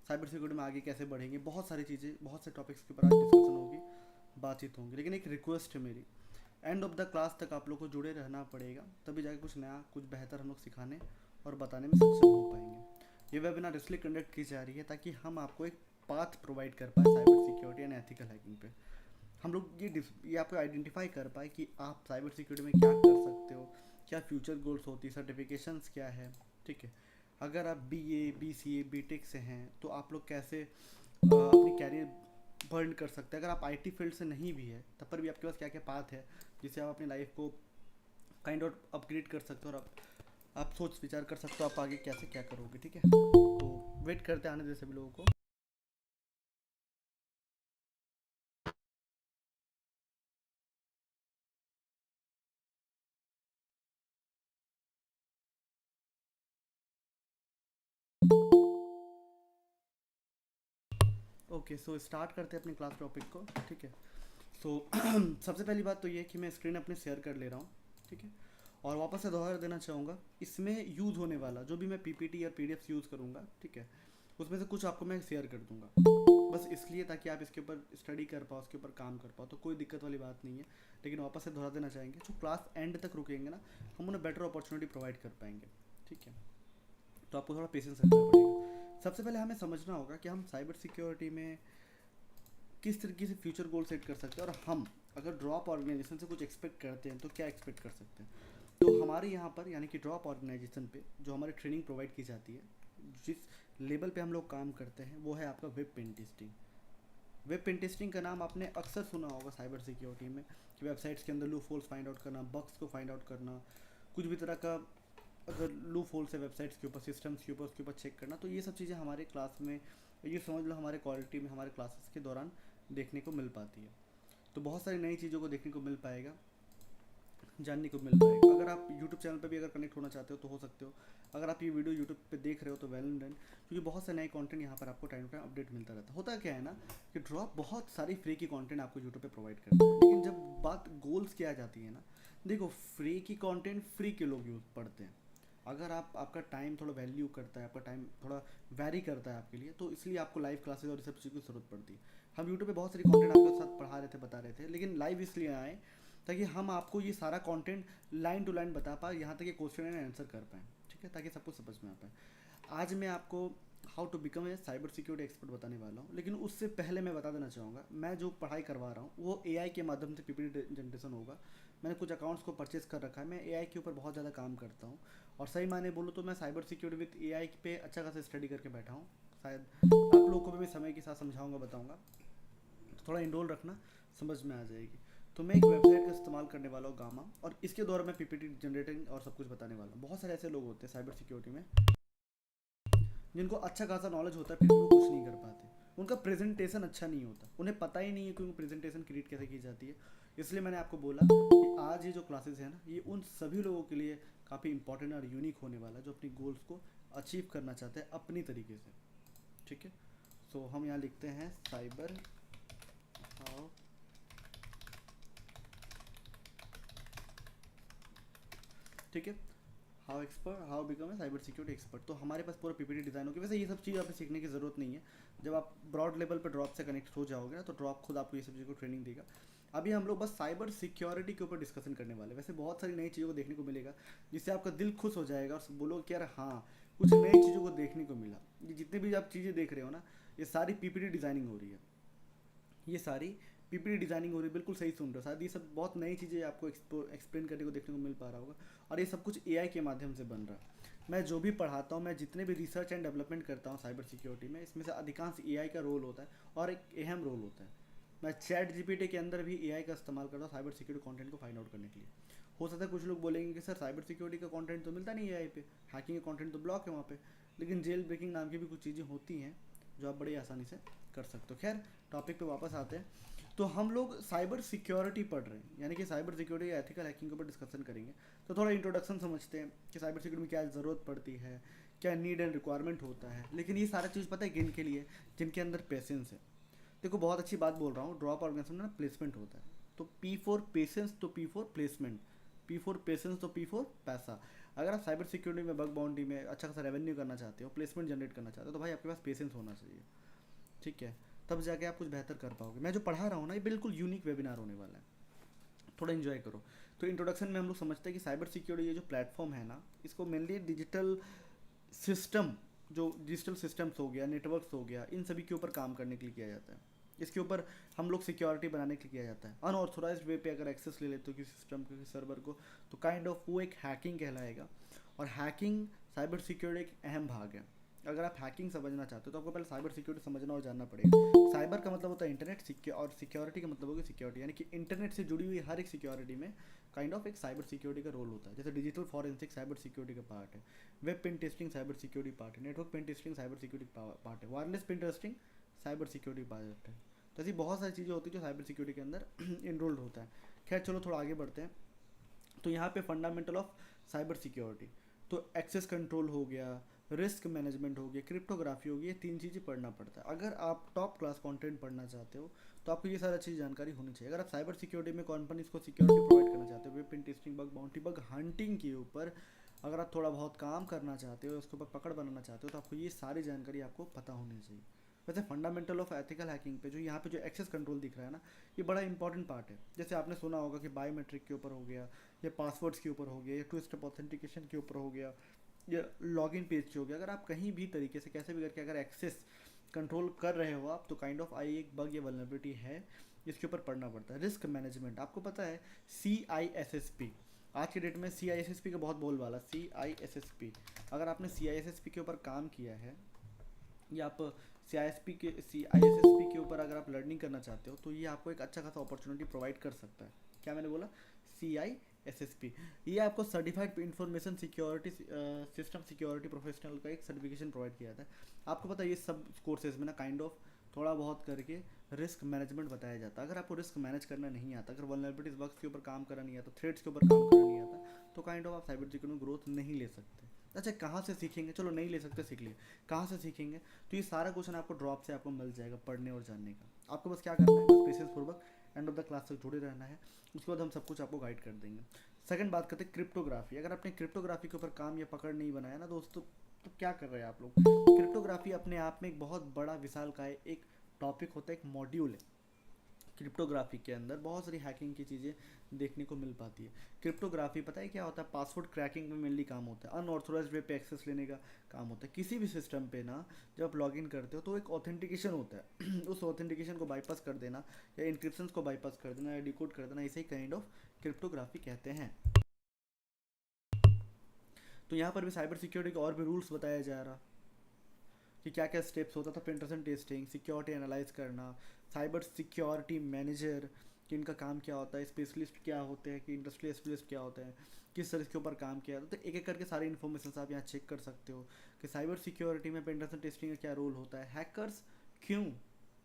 Cyber security में आगे कैसे बढ़ेंगे, बहुत सारी चीज़ें, बहुत से टॉपिक्स के ऊपर आज डिस्कशन होगी, बातचीत होंगी। लेकिन एक रिक्वेस्ट है मेरी, एंड ऑफ द क्लास तक आप लोग को जुड़े रहना पड़ेगा, तभी जाके कुछ नया कुछ बेहतर हम लोग सिखाने और बताने में सक्षम हो पाएंगे। ये वेबिनार इसलिए कंडक्ट की जा रही है ताकि हम आपको एक पाथ प्रोवाइड कर पाए cyber security and ethical hacking पे। हम लोग ये आपको आइडेंटिफाई कर पाए कि आप साइबर सिक्योरिटी में क्या कर सकते हो, क्या फ्यूचर गोल्स होती है, सर्टिफिकेशंस क्या है। ठीक है, अगर आप BA BCA BTech से हैं तो आप लोग कैसे अपनी कैरियर बर्न कर सकते हैं। अगर आप IT फील्ड से नहीं भी है तब पर भी आपके पास क्या क्या पाथ है जिससे आप अपनी लाइफ को काइंड ऑफ अपग्रेड कर सकते हो, और आप सोच विचार कर सकते हो आप आगे कैसे क्या करोगे। ठीक है, तो वेट करते हैं आने दे सभी लोगों को। ओके, सो स्टार्ट करते हैं अपनी क्लास टॉपिक को। ठीक है, सो सबसे पहली बात तो ये है कि मैं स्क्रीन अपने शेयर कर ले रहा हूँ। ठीक है, और वापस से दोहरा देना चाहूँगा, इसमें यूज़ होने वाला जो भी मैं PPT या PDF यूज़ करूँगा, ठीक है, उसमें से कुछ आपको मैं शेयर कर दूँगा, बस इसलिए ताकि आप इसके ऊपर स्टडी कर पाओ, उसके ऊपर काम कर पाओ, तो कोई दिक्कत वाली बात नहीं है। लेकिन वापस से दोहरा देना चाहेंगे, जो क्लास एंड तक रुकेंगे ना, हम उन्हें बेटर अपॉर्चुनिटी प्रोवाइड कर पाएंगे। ठीक है, तो आपको थोड़ा पेशेंस रखना पड़ेगा। सबसे पहले हमें समझना होगा कि हम साइबर सिक्योरिटी में किस तरीके से फ्यूचर गोल सेट कर सकते हैं, और हम अगर ड्रॉप ऑर्गेनाइजेशन से कुछ एक्सपेक्ट करते हैं तो क्या एक्सपेक्ट कर सकते हैं। तो हमारे यहाँ पर यानी कि ड्रॉप ऑर्गेनाइजेशन पे जो हमारी ट्रेनिंग प्रोवाइड की जाती है, जिस लेवल पे हम लोग काम करते हैं, वो है आपका web pen testing. Web pen testing का नाम आपने अक्सर सुना होगा साइबर सिक्योरिटी में, कि वेबसाइट्स के अंदर लूप होल्स फाइंड आउट करना, बग्स को फाइंड आउट करना, कुछ भी तरह का अगर लूप होल्स है वेबसाइट्स के ऊपर, सिस्टम्स के ऊपर, उसके ऊपर चेक करना। तो ये सब चीज़ें हमारे क्लास में, ये समझ लो हमारे क्वालिटी में, हमारे क्लासेस के दौरान देखने को मिल पाती है। तो बहुत सारी नई चीज़ों को देखने को मिल पाएगा, जानने को मिल पाएगा। अगर आप यूट्यूब चैनल पर भी अगर कनेक्ट होना चाहते हो तो हो सकते हो। अगर आप ये वीडियो यूट्यूब पे देख रहे हो तो वेल एंड डन, क्योंकि बहुत से नए कंटेंट यहाँ पर आपको टाइम टू टाइम अपडेट मिलता रहता है। होता क्या है ना, कि ड्रॉप बहुत सारी फ्री की कंटेंट आपको यूट्यूब पे प्रोवाइड करता है, लेकिन जब बात गोल्स की आ जाती है ना, देखो फ्री की कंटेंट फ्री के लोग यूज पढ़ते हैं। अगर आपका टाइम थोड़ा वैल्यू करता है, आपका टाइम थोड़ा वैरी करता है आपके लिए, तो इसलिए आपको लाइव क्लासेस और इस सब चीज़ की जरूरत पड़ती है। हम यूट्यूब पे बहुत सारी कंटेंट आपके साथ पढ़ा रहे थे, बता रहे थे, लेकिन लाइव इसलिए आए ताकि हम आपको ये सारा कंटेंट लाइन टू लाइन बता पाए, यहाँ तक कि क्वेश्चन एंड आंसर कर पाएँ। ठीक है, ताकि सब कुछ समझ में आ पाए। आज मैं आपको how to become a cyber security expert बताने वाला हूँ, लेकिन उससे पहले मैं बता देना चाहूँगा, मैं जो पढ़ाई करवा रहा हूँ वो AI के माध्यम से PPT जनरेशन होगा। मैंने कुछ अकाउंट्स को परचेज कर रखा है, मैं AI के ऊपर बहुत ज़्यादा काम करता हूँ, और सही माने बोलूँ तो मैं साइबर सिक्योरिटी विद AI पे अच्छा खासा स्टडी करके बैठा हूँ। शायद आप लोगों को भी मैं समय के साथ समझाऊंगा, बताऊंगा, तो थोड़ा इंडोल रखना, समझ में आ जाएगी। तो मैं एक वेबसाइट का इस्तेमाल करने वाला हूँ, गामा, और इसके द्वारा मैं PPT जनरेटिंग और सब कुछ बताने वाला हूँ। बहुत सारे ऐसे लोग होते हैं साइबर सिक्योरिटी में जिनको अच्छा खासा नॉलेज होता है, फिर भी वो कुछ नहीं कर पाते। उनका प्रेजेंटेशन अच्छा नहीं होता, उन्हें पता ही नहीं है कि उनको प्रेजेंटेशन क्रिएट कैसे की जाती है। इसलिए मैंने आपको बोला कि आज ये जो क्लासेस है ना, ये उन सभी लोगों के लिए काफ़ी इंपॉर्टेंट और यूनिक होने वाला है जो अपनी गोल्स को अचीव करना चाहते हैं अपनी तरीके से। ठीक है, सो हम यहाँ लिखते हैं साइबर हाउ, ठीक है, how become a cyber security expert. तो हमारे पास पूरा PPT डिज़ाइन होगी। वैसे ये सब चीज़ आपको सीखने की ज़रूरत नहीं है, जब आप ब्रॉड लेवल पर ड्रॉप से कनेक्ट हो जाओगे ना, तो ड्रॉप खुद आपको ये सब चीज़ों को ट्रेनिंग देगा। अभी हम लोग बस साइबर सिक्योरिटी के ऊपर डिस्कशन करने वाले हैं। वैसे बहुत सारी नई चीज़ों को देखने को मिलेगा जिससे आपका दिल खुश हो जाएगा और बोलो कि यार हाँ, कुछ नई चीज़ों को देखने को मिला। ये जितने भी आप चीज़ें देख रहे हो ना, ये सारी PPT डिज़ाइनिंग हो रही है, ये सारी PPT डिजाइनिंग हो रही है। बिल्कुल सही सुन रहे हो, शायद ये सब बहुत नई चीज़ें आपको एक्सप्लेन करने को देखने को मिल पा रहा होगा, और ये सब कुछ AI के माध्यम से बन रहा है। मैं जो भी पढ़ाता हूँ, मैं जितने भी रिसर्च एंड डेवलपमेंट करता हूँ साइबर सिक्योरिटी में, इसमें से अधिकांश AI का रोल होता है, और एक अहम रोल होता है। मैं ChatGPT के अंदर भी AI का इस्तेमाल करता हूँ साइबर सिक्योरिटी कंटेंट को फाइंड आउट करने के लिए। हो सकता है कुछ लोग बोलेंगे कि सर साइबर सिक्योरिटी का कंटेंट तो मिलता नहीं है AI पे, हैकिंग का कंटेंट तो ब्लॉक है वहाँ पे, लेकिन जेल ब्रेकिंग नाम की भी कुछ चीज़ें होती हैं जो आप बड़ी आसानी से कर सकते हो। खैर, टॉपिक पे वापस आते हैं। तो हम लोग साइबर सिक्योरिटी पढ़ रहे हैं, यानी कि साइबर सिक्योरिटी या एथिकल हैकिंग के ऊपर डिस्कशन करेंगे। तो थोड़ा इंट्रोडक्शन समझते हैं कि साइबर सिक्योरिटी में क्या ज़रूरत पड़ती है, क्या नीड एंड रिक्वायरमेंट होता है। लेकिन ये सारा चीज़ पता है किन के लिए, जिनके अंदर पेशेंस है। देखो बहुत अच्छी बात बोल रहा हूँ, ड्रॉप ऑर्गेनाइजेशन में ना प्लेसमेंट होता है, तो P फॉर पेशेंस तो P for placement, P for patience तो P फॉर पैसा। अगर आप साइबर सिक्योरिटी में, बग बाउंड्री में अच्छा खासा रेवेन्यू करना चाहते हो, प्लेसमेंट जनरेट करना चाहते हो, तो भाई आपके पास पेशेंस होना चाहिए, ठीक है, तब जाके आप कुछ बेहतर कर पाओगे। मैं जो पढ़ा रहा हूँ ना, ये बिल्कुल यूनिक वेबिनार होने वाला है, थोड़ा इन्जॉय करो। तो इंट्रोडक्शन में हम लोग समझते हैं कि साइबर सिक्योरिटी ये जो प्लेटफॉर्म है ना, इसको मेनली डिजिटल सिस्टम, जो डिजिटल सिस्टम्स हो गया, नेटवर्क्स हो गया, इन सभी के ऊपर काम करने के लिए किया जाता है। इसके ऊपर हम लोग सिक्योरिटी बनाने के लिए किया जाता है। अनऑथोराइज्ड वे पे अगर एक्सेस ले लेते हो किसी सिस्टम के, किसी सर्वर को, तो काइंड ऑफ वो एक हैकिंग कहलाएगा। और हैकिंग साइबर सिक्योरिटी एक अहम भाग है। अगर आप हैकिंग समझना चाहते हो तो आपको पहले साइबर सिक्योरिटी समझना और जानना पड़ेगा। साइबर का मतलब होता है इंटरनेट, और सिक्योरिटी का मतलब होगा सिक्योरिटी, यानी कि इंटरनेट से जुड़ी हुई हर एक सिक्योरिटी में काइंड ऑफ एक साइबर सिक्योरिटी का रोल होता है। जैसे डिजिटल फॉरेंसिक साइबर सिक्योरिटी का पार्ट है, web pen testing cyber security part है, network pen testing cyber security part है, wireless pen testing cyber security part है। तो ऐसी बहुत सारी चीज़ें होती है जो साइबर सिक्योरिटी के अंदर इनरोल्ड होता है। खैर चलो थोड़ा आगे बढ़ते हैं। तो यहाँ पे फंडामेंटल ऑफ साइबर सिक्योरिटी, तो एक्सेस कंट्रोल हो गया, रिस्क मैनेजमेंट हो गया, क्रिप्टोग्राफी हो गई, ये 3 चीज़ें पढ़ना पड़ता है। अगर आप टॉप क्लास कंटेंट पढ़ना चाहते हो तो आपको ये सारी अच्छी जानकारी होनी चाहिए। अगर आप साइबर सिक्योरिटी में कंपनीज को सिक्योरिटी प्रोवाइड करना चाहते हो, web pen testing, bug bounty, bug hunting के ऊपर अगर आप थोड़ा बहुत काम करना चाहते हो, उसके ऊपर पकड़ बनाना चाहते हो, तो आपको ये सारी जानकारी आपको पता होनी चाहिए। वैसे फंडामेंटल ऑफ एथिकल हैकिंग पे जो यहाँ पे जो एक्सेस कंट्रोल दिख रहा है ना, ये बड़ा इंपॉर्टेंट पार्ट है। जैसे आपने सुना होगा कि बायोमेट्रिक के ऊपर हो गया, या पासवर्ड्स के ऊपर हो गया, या टू स्टेप ऑथेंटिकेशन के ऊपर हो गया, या लॉगिन पेज के हो गया। अगर आप कहीं भी तरीके से कैसे भी करके अगर एक्सेस कंट्रोल कर रहे हो आप, तो काइंड ऑफ आई एक बग या वल्नरेबिलिटी है, इसके ऊपर पढ़ना पड़ता है। रिस्क मैनेजमेंट, आपको पता है CISSP, आज के डेट में CISSP का बहुत बोलबाला, CISSP। अगर आपने CISSP के ऊपर काम किया है, या आप CISSP के ऊपर अगर आप लर्निंग करना चाहते हो, तो ये आपको एक अच्छा खासा अपॉर्चुनिटी प्रोवाइड कर सकता है। क्या मैंने बोला? CISSP, ये आपको certified information security system security professional का एक सर्टिफिकेशन प्रोवाइड किया जाता है। आपको पता है ये सब कोर्सेज में ना काइंड ऑफ थोड़ा बहुत करके रिस्क मैनेजमेंट बताया जाता है। अगर आपको रिस्क मैनेज करना नहीं आता, अगर वल्नरेबिलिटीज बग्स के ऊपर काम करना नहीं आता, थ्रेड्स के ऊपर काम करना नहीं आता, तो काइंड ऑफ आप साइबर सिक्योरिटी में ग्रोथ नहीं ले सकते। अच्छा कहाँ से सीखेंगे? चलो नहीं ले सकते, सीख लिए, कहाँ से सीखेंगे? तो ये सारा क्वेश्चन आपको ड्रॉप से आपको मिल जाएगा पढ़ने और जानने का। आपको बस क्या करना है, बस पेशेंस पूर्वक एंड ऑफ द क्लास तक जुड़े रहना है, उसके बाद हम सब कुछ आपको गाइड कर देंगे। सेकंड बात करते हैं क्रिप्टोग्राफी। अगर आपने क्रिप्टोग्राफी के ऊपर काम या पकड़ नहीं बनाया ना दोस्तों, तो क्या कर रहे हैं आप लोग? क्रिप्टोग्राफी अपने आप में एक बहुत बड़ा विशाल का एक टॉपिक होता है, एक मॉड्यूल है। क्रिप्टोग्राफी के अंदर बहुत सारी हैकिंग की चीज़ें देखने को मिल पाती है। क्रिप्टोग्राफी पता है क्या होता है? पासवर्ड क्रैकिंग में मेनली काम होता है, अनऑथोराइज्ड वे पे एक्सेस लेने का काम होता है। किसी भी सिस्टम पे ना जब आप लॉग इन करते हो तो एक ऑथेंटिकेशन होता है उस ऑथेंटिकेशन को बाईपास कर देना, या इंक्रिप्शन को बाईपास कर देना, या डिकोड कर देना, इसे ही काइंड ऑफ क्रिप्टोग्राफी कहते हैं। तो यहाँ पर भी साइबर सिक्योरिटी के और भी रूल्स बताया जा रहा कि क्या क्या स्टेप्स होता था। पेनिट्रेशन टेस्टिंग, सिक्योरिटी एनालाइज करना, साइबर सिक्योरिटी मैनेजर कि इनका काम क्या होता है, स्पेशलिस्ट क्या होते हैं, कि इंडस्ट्री स्पेशलिस्ट क्या होते हैं, किस तरह इसके ऊपर काम किया जाता है। तो एक एक करके सारी इन्फॉर्मेशन आप यहाँ चेक कर सकते हो कि साइबर सिक्योरिटी में पेनिट्रेशन टेस्टिंग का क्या रोल होता है, हैकर्स क्यों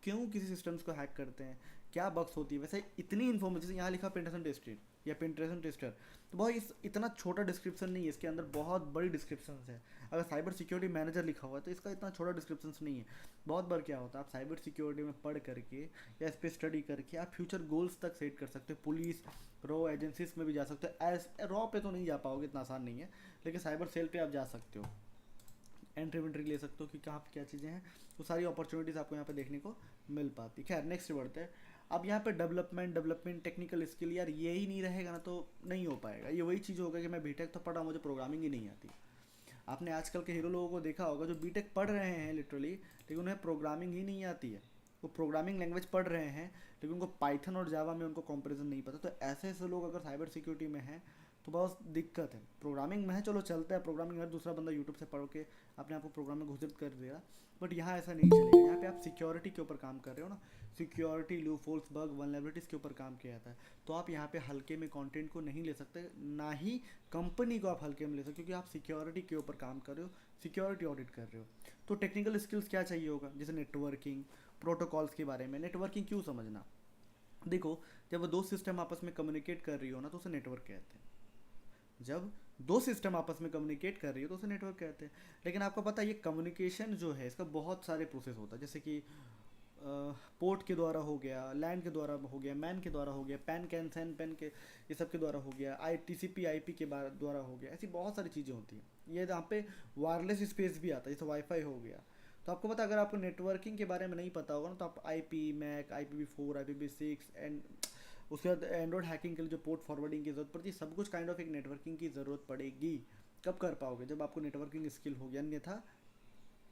क्यों किसी सिस्टम्स को हैक करते हैं, क्या बग्स होती है। वैसे इतनी इन्फॉर्मेशन यहाँ लिखा पेनिट्रेशन टेस्टिंग या पेनिट्रेशन टेस्टर, तो बहुत इतना छोटा डिस्क्रिप्शन नहीं है, इसके अंदर बहुत बड़ी डिस्क्रिप्शन है। अगर साइबर सिक्योरिटी मैनेजर लिखा हुआ है तो इसका इतना छोटा डिस्क्रिप्शन नहीं है। बहुत बार क्या होता है, आप साइबर सिक्योरिटी में पढ़ करके या इस पर स्टडी करके आप फ्यूचर गोल्स तक सेट कर सकते हो। पुलिस रॉ एजेंसीज में भी जा सकते हो। एज रॉ पे तो नहीं जा पाओगे, इतना आसान नहीं है, लेकिन साइबर सेल पे आप जा सकते हो, एंट्री वेंट्री ले सकते हो कि कहाँ पे क्या चीज़ें हैं। तो सारी अपॉर्चुनिटीज़ आपको यहाँ पे देखने को मिल पाती। खैर नेक्स्ट बढ़ते हैं। अब यहाँ पे डेवलपमेंट टेक्निकल स्किल, यार ये ही नहीं रहेगा ना तो नहीं हो पाएगा। ये वही चीज़ होगा कि मैं बीटेक तो पढ़ा, मुझे प्रोग्रामिंग ही नहीं आती। आपने आजकल के हीरो लोगों को देखा होगा जो बीटेक पढ़ रहे हैं लिटरली, लेकिन उन्हें प्रोग्रामिंग ही नहीं आती है। वो प्रोग्रामिंग लैंग्वेज पढ़ रहे हैं लेकिन उनको पाइथन और जावा में उनको कंपैरिजन नहीं पता। तो ऐसे ऐसे लोग अगर साइबर सिक्योरिटी में हैं तो बहुत दिक्कत है। प्रोग्रामिंग में है चलो चलता है, प्रोग्रामिंग हर दूसरा बंदा यूट्यूब से पढ़ के अपने आप को प्रोग्राम में घोषित कर देगा, बट यहाँ ऐसा नहीं चलेगा। यहाँ पे आप सिक्योरिटी के ऊपर काम कर रहे हो ना, सिक्योरिटी, लूपहोल्स, बग, वल्नरेबिलिटीज़ के ऊपर काम किया जाता है। तो आप यहाँ पे हल्के में कंटेंट को नहीं ले सकते, ना ही कंपनी को आप हल्के में ले सकते, क्योंकि आप सिक्योरिटी के ऊपर काम कर रहे हो, सिक्योरिटी ऑडिट कर रहे हो। तो टेक्निकल स्किल्स क्या चाहिए होगा? जैसे नेटवर्किंग, प्रोटोकॉल्स के बारे में। नेटवर्किंग क्यों समझना? देखो, जब दो सिस्टम आपस में कम्युनिकेट कर रही हो ना तो उसे नेटवर्क कहते हैं। जब दो सिस्टम आपस में कम्युनिकेट कर रही हो तो उसे नेटवर्क कहते हैं। लेकिन आपको पता है ये कम्युनिकेशन जो है इसका बहुत सारे प्रोसेस होता है। जैसे कि पोर्ट के द्वारा हो गया, लैंड के द्वारा हो गया, मैन के द्वारा हो गया, पैन कैन सैन पेन के, ये सब के द्वारा हो गया, TCP/IP के द्वारा हो गया। ऐसी बहुत सारी चीज़ें होती हैं। ये यहाँ पे वायरलेस स्पेस भी आता है, जैसे वाईफाई हो गया। तो आपको पता, अगर आपको नेटवर्किंग के बारे में नहीं पता होगा ना, तो आप IP Mac, IPv4, IPv6 and उसके बाद एंड्रॉयड हैकिंग के लिए जो पोर्ट फॉरवर्डिंग की ज़रूरत पड़ती है, सब कुछ काइंड ऑफ एक नेटवर्किंग की ज़रूरत पड़ेगी। कब कर पाओगे? जब आपको नेटवर्किंग स्किल होगी, अन्यथा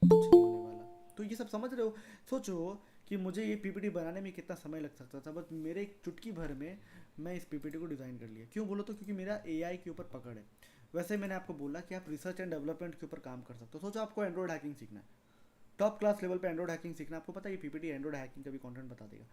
कुछ नहीं होने वाला। तो ये सब समझ रहे हो? सोचो कि मुझे ये PPT बनाने में कितना समय लग सकता था, बस मेरे एक चुटकी भर में मैं इस PPT को डिज़ाइन कर लिया। क्यों बोलो तो? क्योंकि मेरा AI के ऊपर पकड़ है। वैसे मैंने आपको बोला कि आप रिसर्च एंड डेवलपमेंट के ऊपर काम कर सकते हो। सोचो आपको एंड्रॉयड हैकिंग सीखना है, टॉप क्लास लेवल पे एंड्रॉयड हैकिंग सीखना है। आपको पता है ये PPT एंड्रॉयड हैकिंग का भी कंटेंट बता देगा।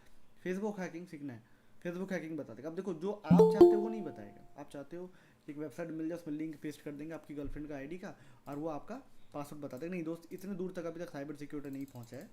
फेसबुक हैकिंग सीखना है, फेसबुक हैकिंग बता देगा। अब देखो, जो आप चाहते हो वो नहीं बताएगा। आप चाहते हो कि एक वेबसाइट मिल जाए, उसमें लिंक पेस्ट कर देंगे आपकी गर्लफ्रेंड का ID का, और वो आपका पासवर्ड बता देगा। नहीं दोस्त, इतने दूर तक अभी तक साइबर सिक्योरिटी नहीं पहुंचा है।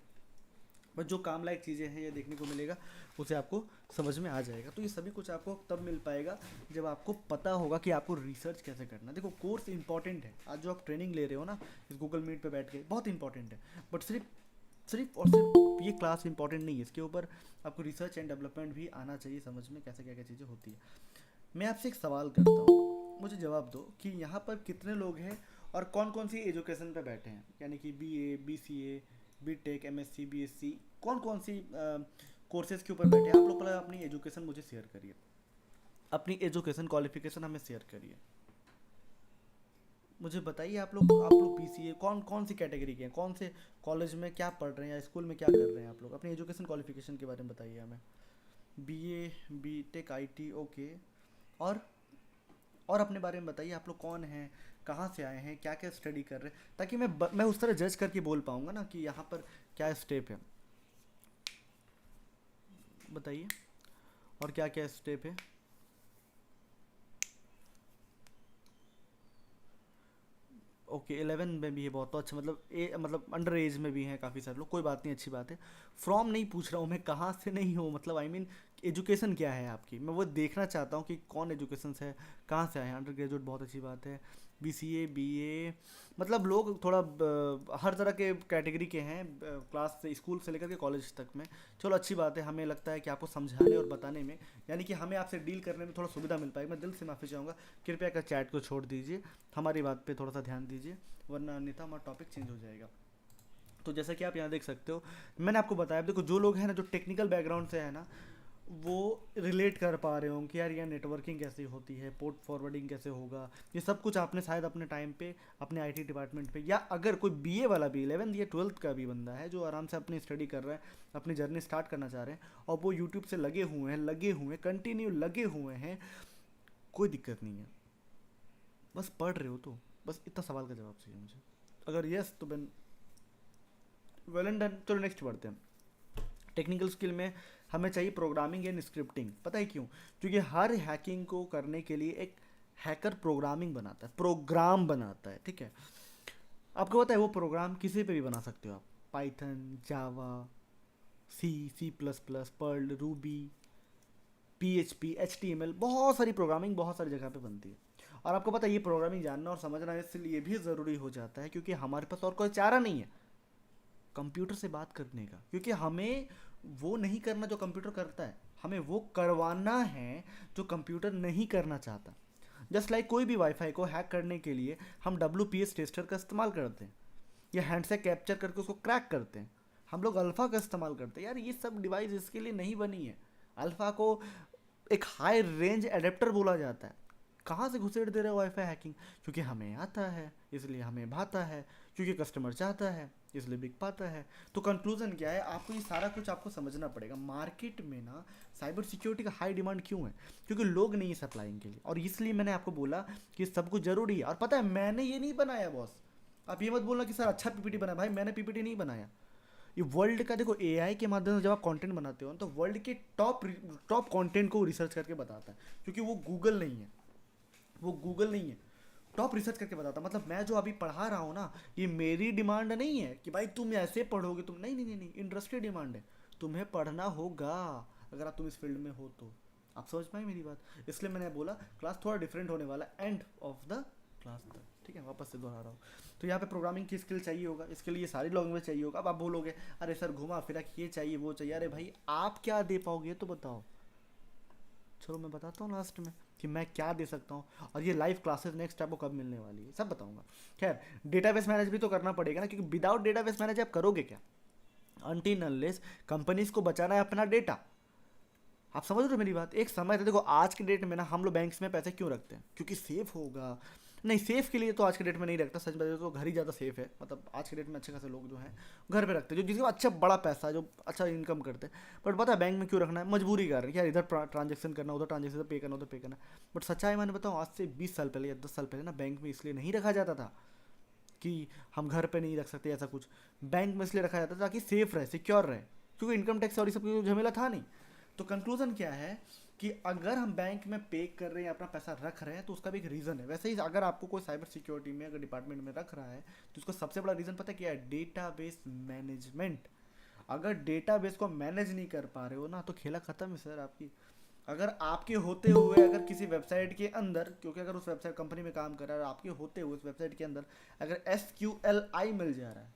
बट जो काम लायक चीज़ें हैं ये देखने को मिलेगा, उसे आपको समझ में आ जाएगा। तो ये सभी कुछ आपको तब मिल पाएगा जब आपको पता होगा कि आपको रिसर्च कैसे करना है। देखो, कोर्स इंपॉर्टेंट है। आज जो आप ट्रेनिंग ले रहे हो ना इस गूगल मीट पे बैठ के, बहुत इंपॉर्टेंट है। बट सिर्फ और सिर्फ ये क्लास इंपॉर्टेंट नहीं है, इसके ऊपर आपको रिसर्च एंड डेवलपमेंट भी आना चाहिए समझ में, कैसे क्या क्या चीज़ें होती है। मैं आपसे एक सवाल करता हूँ, मुझे जवाब दो कि यहाँ पर कितने लोग हैं और कौन कौन सी एजुकेशन पे बैठे हैं, यानी कि BA, BCA, BTech, MSc, BSc, कौन कौन सी कोर्सेज के ऊपर बैठे हैं आप लोग? पहले अपनी एजुकेशन मुझे शेयर करिए, अपनी एजुकेशन क्वालिफिकेशन हमें शेयर करिए। मुझे बताइए आप लोग PCA कौन कौन सी कैटेगरी के हैं, कौन से कॉलेज में क्या पढ़ रहे हैं या स्कूल में क्या कर रहे हैं आप लोग? अपनी एजुकेशन क्वालिफिकेशन के बारे में बताइए हमें। BA, BTech, IT, okay. और और अपने बारे में बताइए, आप लोग कौन हैं, कहाँ से आए हैं, क्या क्या स्टडी कर रहे हैं, ताकि मैं उस तरह जज करके बोल पाऊँगा ना कि यहाँ पर क्या स्टेप है। बताइए, और क्या क्या स्टेप है? ओके, 11 में भी है बहुत, तो अच्छा, मतलब अंडर एज में भी हैं काफ़ी सारे लोग। कोई बात नहीं, अच्छी बात है। फ्रॉम नहीं पूछ रहा हूँ मैं, कहाँ से नहीं हो, मतलब आई मीन एजुकेशन क्या है आपकी, मैं वो देखना चाहता हूँ कि कौन एजुकेशन से है, कहाँ से आए हैं। अंडर ग्रेजुएट बहुत अच्छी बात है। BCA, BA, मतलब लोग थोड़ा हर तरह के कैटेगरी के हैं, क्लास से, स्कूल से लेकर के कॉलेज तक में। चलो अच्छी बात है, हमें लगता है कि आपको समझाने और बताने में, यानी कि हमें आपसे डील करने में थोड़ा सुविधा मिल पाएगी। मैं दिल से माफ़ी चाहूँगा, कृपया कर चैट को छोड़ दीजिए, हमारी बात पे थोड़ा सा ध्यान दीजिए, वरना अन्यथा हमारा टॉपिक चेंज हो जाएगा। तो जैसा कि आप यहाँ देख सकते हो, मैंने आपको बताया, देखो जो लोग हैं ना, जो टेक्निकल बैकग्राउंड से है ना, वो रिलेट कर पा रहे होंगे कि यार ये नेटवर्किंग कैसे होती है, पोर्ट फॉरवर्डिंग कैसे होगा, ये सब कुछ आपने शायद अपने टाइम पे अपने IT डिपार्टमेंट पे, या अगर कोई BA वाला भी 11th या 12th का भी बंदा है जो आराम से अपनी स्टडी कर रहा है, अपनी जर्नी स्टार्ट करना चाह रहे हैं, और वो यूट्यूब से लगे हुए हैं कंटिन्यू लगे हुए हैं, कोई दिक्कत नहीं है। बस पढ़ रहे हो तो बस इतना सवाल का जवाब चाहिए मुझे। अगर यस तो बेन वेल एंड डन। चलो नेक्स्ट बढ़ते हैं। टेक्निकल स्किल में हमें चाहिए प्रोग्रामिंग एंड स्क्रिप्टिंग। पता है क्यों? क्योंकि हर हैकिंग को करने के लिए एक हैकर प्रोग्रामिंग बनाता है, प्रोग्राम बनाता है, ठीक है? आपको पता है वो प्रोग्राम किसी पे भी बना सकते हो आप, Python, Java, C++, Perl, Ruby, PHP, HTML, बहुत सारी प्रोग्रामिंग बहुत सारी जगह पे बनती है। और आपको पता है ये प्रोग्रामिंग जानना और समझना इसलिए भी ज़रूरी हो जाता है क्योंकि हमारे पास और कोई चारा नहीं है कंप्यूटर से बात करने का, क्योंकि हमें वो नहीं करना जो कंप्यूटर करता है, हमें वो करवाना है जो कंप्यूटर नहीं करना चाहता। जस्ट लाइक कोई भी वाईफाई को हैक करने के लिए हम WPS टेस्टर का इस्तेमाल करते हैं, या हैंड से कैप्चर करके उसको क्रैक करते हैं। हम लोग अल्फ़ा का इस्तेमाल करते हैं। यार ये सब डिवाइस इसके लिए नहीं बनी है। अल्फ़ा को एक हाई रेंज एडेप्टर बोला जाता है। कहाँ से घुसेड़ दे रहे हो वाईफाई हैकिंग? क्योंकि हमें आता है इसलिए हमें भाता है, क्योंकि कस्टमर चाहता है इसलिए बिक पाता है। तो कंक्लूजन क्या है? आपको ये सारा कुछ आपको समझना पड़ेगा। मार्केट में ना साइबर सिक्योरिटी का हाई डिमांड क्यों है? क्योंकि लोग नहीं है सप्लाइंग के लिए, और इसलिए मैंने आपको बोला कि सब कुछ जरूरी है। और पता है मैंने ये नहीं बनाया बॉस, आप ये मत बोलना कि सर अच्छा PPT बनाया। भाई मैंने PPT नहीं बनाया। ये वर्ल्ड का, देखो AI के माध्यम से जब आप कंटेंट बनाते हो तो वर्ल्ड के टॉप टॉप कंटेंट को रिसर्च करके बताता है, क्योंकि वो गूगल नहीं है, वो गूगल नहीं है, टॉप रिसर्च करके बताता। मतलब मैं जो अभी पढ़ा रहा हूँ ना, ये मेरी डिमांड नहीं है कि भाई तुम ऐसे पढ़ोगे, तुम नहीं नहीं नहीं नहीं, इंडस्ट्री डिमांड है। तुम्हें पढ़ना होगा अगर आप तुम इस फील्ड में हो तो। आप समझ पाए मेरी बात? इसलिए मैंने बोला क्लास थोड़ा डिफरेंट होने वाला एंड ऑफ द क्लास तक। ठीक है, वापस से दोहरा रहा हूँ। तो यहाँ पे प्रोग्रामिंग की स्किल चाहिए होगा, इसके लिए सारी लैंग्वेज चाहिए होगा। अब आप बोलोगे अरे सर घुमा फिरा के ये चाहिए वो चाहिए, अरे भाई आप क्या दे पाओगे ये तो बताओ। चलो मैं बताता हूँ लास्ट में कि मैं क्या दे सकता हूँ, और ये लाइव क्लासेस नेक्स्ट आपको कब मिलने वाली है सब बताऊंगा। खैर, डेटाबेस मैनेज भी तो करना पड़ेगा ना, क्योंकि विदाउट डेटाबेस मैनेज आप करोगे क्या? अनटिल अनलेस कंपनीज को बचाना है अपना डेटा। आप समझ रहे हो मेरी बात? एक समय था, देखो आज के डेट में ना हम लोग बैंक्स में पैसे क्यों रखते हैं? क्योंकि सेफ होगा। नहीं, सेफ के लिए तो आज के डेट में नहीं रखता, सच बताओ तो घर ही ज़्यादा सेफ है। मतलब आज के डेट में अच्छे खासे लोग जो हैं घर पे रखते हैं, जो जिसका अच्छा बड़ा पैसा है, जो अच्छा इनकम करते हैं। बट पता है बैंक में क्यों रखना है? मजबूरी कारण यार, इधर ट्रांजेक्शन करना, उधर ट्रांजेक्शन पे करना, उधर पे करना। बट सच्चाई मैंने बताऊँ, आज से 20 साल पहले या 10 साल पहले ना बैंक में इसलिए नहीं रखा जाता था कि हम घर पे नहीं रख सकते ऐसा कुछ। बैंक में इसलिए रखा जाता था ताकि सेफ रहे, सिक्योर रहे, क्योंकि इनकम टैक्स और ये सब झमेला था नहीं। तो कंक्लूजन क्या है कि अगर हम बैंक में पे कर रहे हैं, अपना पैसा रख रहे हैं, तो उसका भी एक रीज़न है। वैसे ही अगर आपको कोई साइबर सिक्योरिटी में अगर डिपार्टमेंट में रख रहा है, तो उसका सबसे बड़ा रीज़न पता है क्या है? Database management. अगर डेटाबेस को मैनेज नहीं कर पा रहे हो ना, तो खेला खत्म है सर आपकी। अगर आपके होते हुए अगर किसी वेबसाइट के अंदर, क्योंकि अगर उस वेबसाइट कंपनी में काम कर रहा है और आपके होते हुए उस वेबसाइट के अंदर अगर SQLI मिल जा रहा है,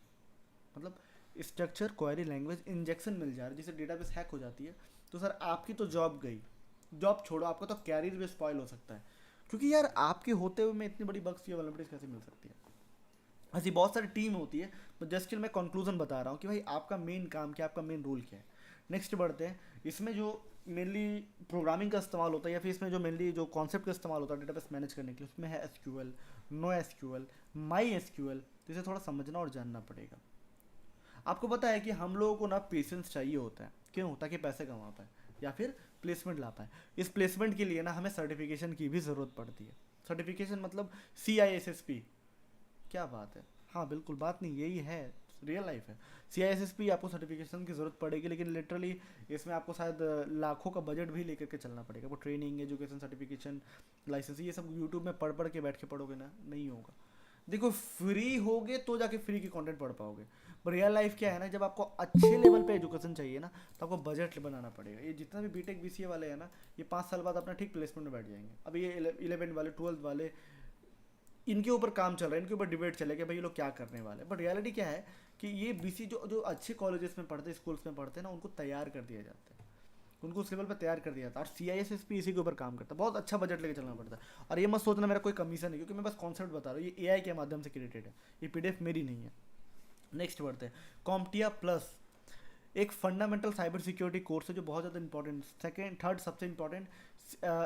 मतलब स्ट्रक्चर क्वेरी लैंग्वेज इंजेक्शन मिल जा रहा है, जिससे डेटाबेस हैक हो जाती है, तो सर आपकी तो जॉब गई। जॉब छोड़ो, आपका तो कैरियर भी स्पॉइल हो सकता है। क्योंकि यार आपके होते हुए में इतनी बड़ी बग्स या वल्नरेबिलिटीज कैसे मिल सकती है? ऐसी बहुत सारी टीम होती है। तो जस्ट मैं कंक्लूजन बता रहा हूँ कि भाई आपका मेन काम क्या है, आपका मेन रोल क्या है। नेक्स्ट बढ़ते हैं। इसमें जो मेनली प्रोग्रामिंग का इस्तेमाल होता है, या फिर इसमें जो मेनली जो कॉन्सेप्ट का इस्तेमाल होता है डेटाबेस मैनेज करने के लिए, उसमें है SQL, NoSQL, MySQL। तो इसे थोड़ा समझना और जानना पड़ेगा। आपको पता है कि हम लोगों को ना पेशेंस चाहिए होता है, क्यों? ताकि पैसे कमा पाए या फिर प्लेसमेंट ला पाए। इस प्लेसमेंट के लिए ना हमें सर्टिफिकेशन की भी ज़रूरत पड़ती है। सर्टिफिकेशन मतलब CISSP। क्या बात है, हाँ बिल्कुल, बात नहीं यही है, रियल लाइफ है। CISSP आपको सर्टिफिकेशन की ज़रूरत पड़ेगी, लेकिन लिटरली इसमें आपको शायद लाखों का बजट भी लेकर के चलना पड़ेगा। वो ट्रेनिंग, एजुकेशन, सर्टिफिकेशन, लाइसेंस, ये सब यूट्यूब में पढ़ पढ़ के बैठ के पढ़ोगे ना, नहीं होगा। देखो फ्री होगे तो जाके फ्री की कंटेंट पढ़ पाओगे। पर रियल लाइफ क्या है ना, जब आपको अच्छे लेवल पे एजुकेशन चाहिए ना, तो आपको बजट बनाना पड़ेगा। ये जितना भी बीटेक BCA वाले हैं ना, ये 5 साल बाद अपना ठीक प्लेसमेंट में बैठ जाएंगे। अब ये 11 वाले, 12 वाले, इनके ऊपर काम चल रहा है, इनके ऊपर डिबेट चलेगा भाई ये लोग क्या करने वाले हैं। बट रियलिटी क्या है कि ये BC जो जो अच्छे कॉलेजेस में पढ़ते हैं, स्कूल्स में पढ़ते हैं ना, उनको तैयार कर दिया जाता है, उनको उस लेवल पर तैयार कर दिया था। और CISSP इसी के ऊपर काम करता है। बहुत अच्छा बजट लेके चलना पड़ता है। और ये मत सोचना मेरा कोई कमीशन है, क्योंकि मैं बस कॉन्सेप्ट बता रहा हूँ, ये AI के माध्यम से क्रिएटेड है, ये PDF मेरी नहीं है। नेक्स्ट बढ़ते हैं। CompTIA प्लस एक फंडामेंटल साइबर सिक्योरिटी कोर्स है, जो बहुत ज़्यादा इंपॉर्टेंट। सेकेंड थर्ड सबसे इंपॉर्टेंट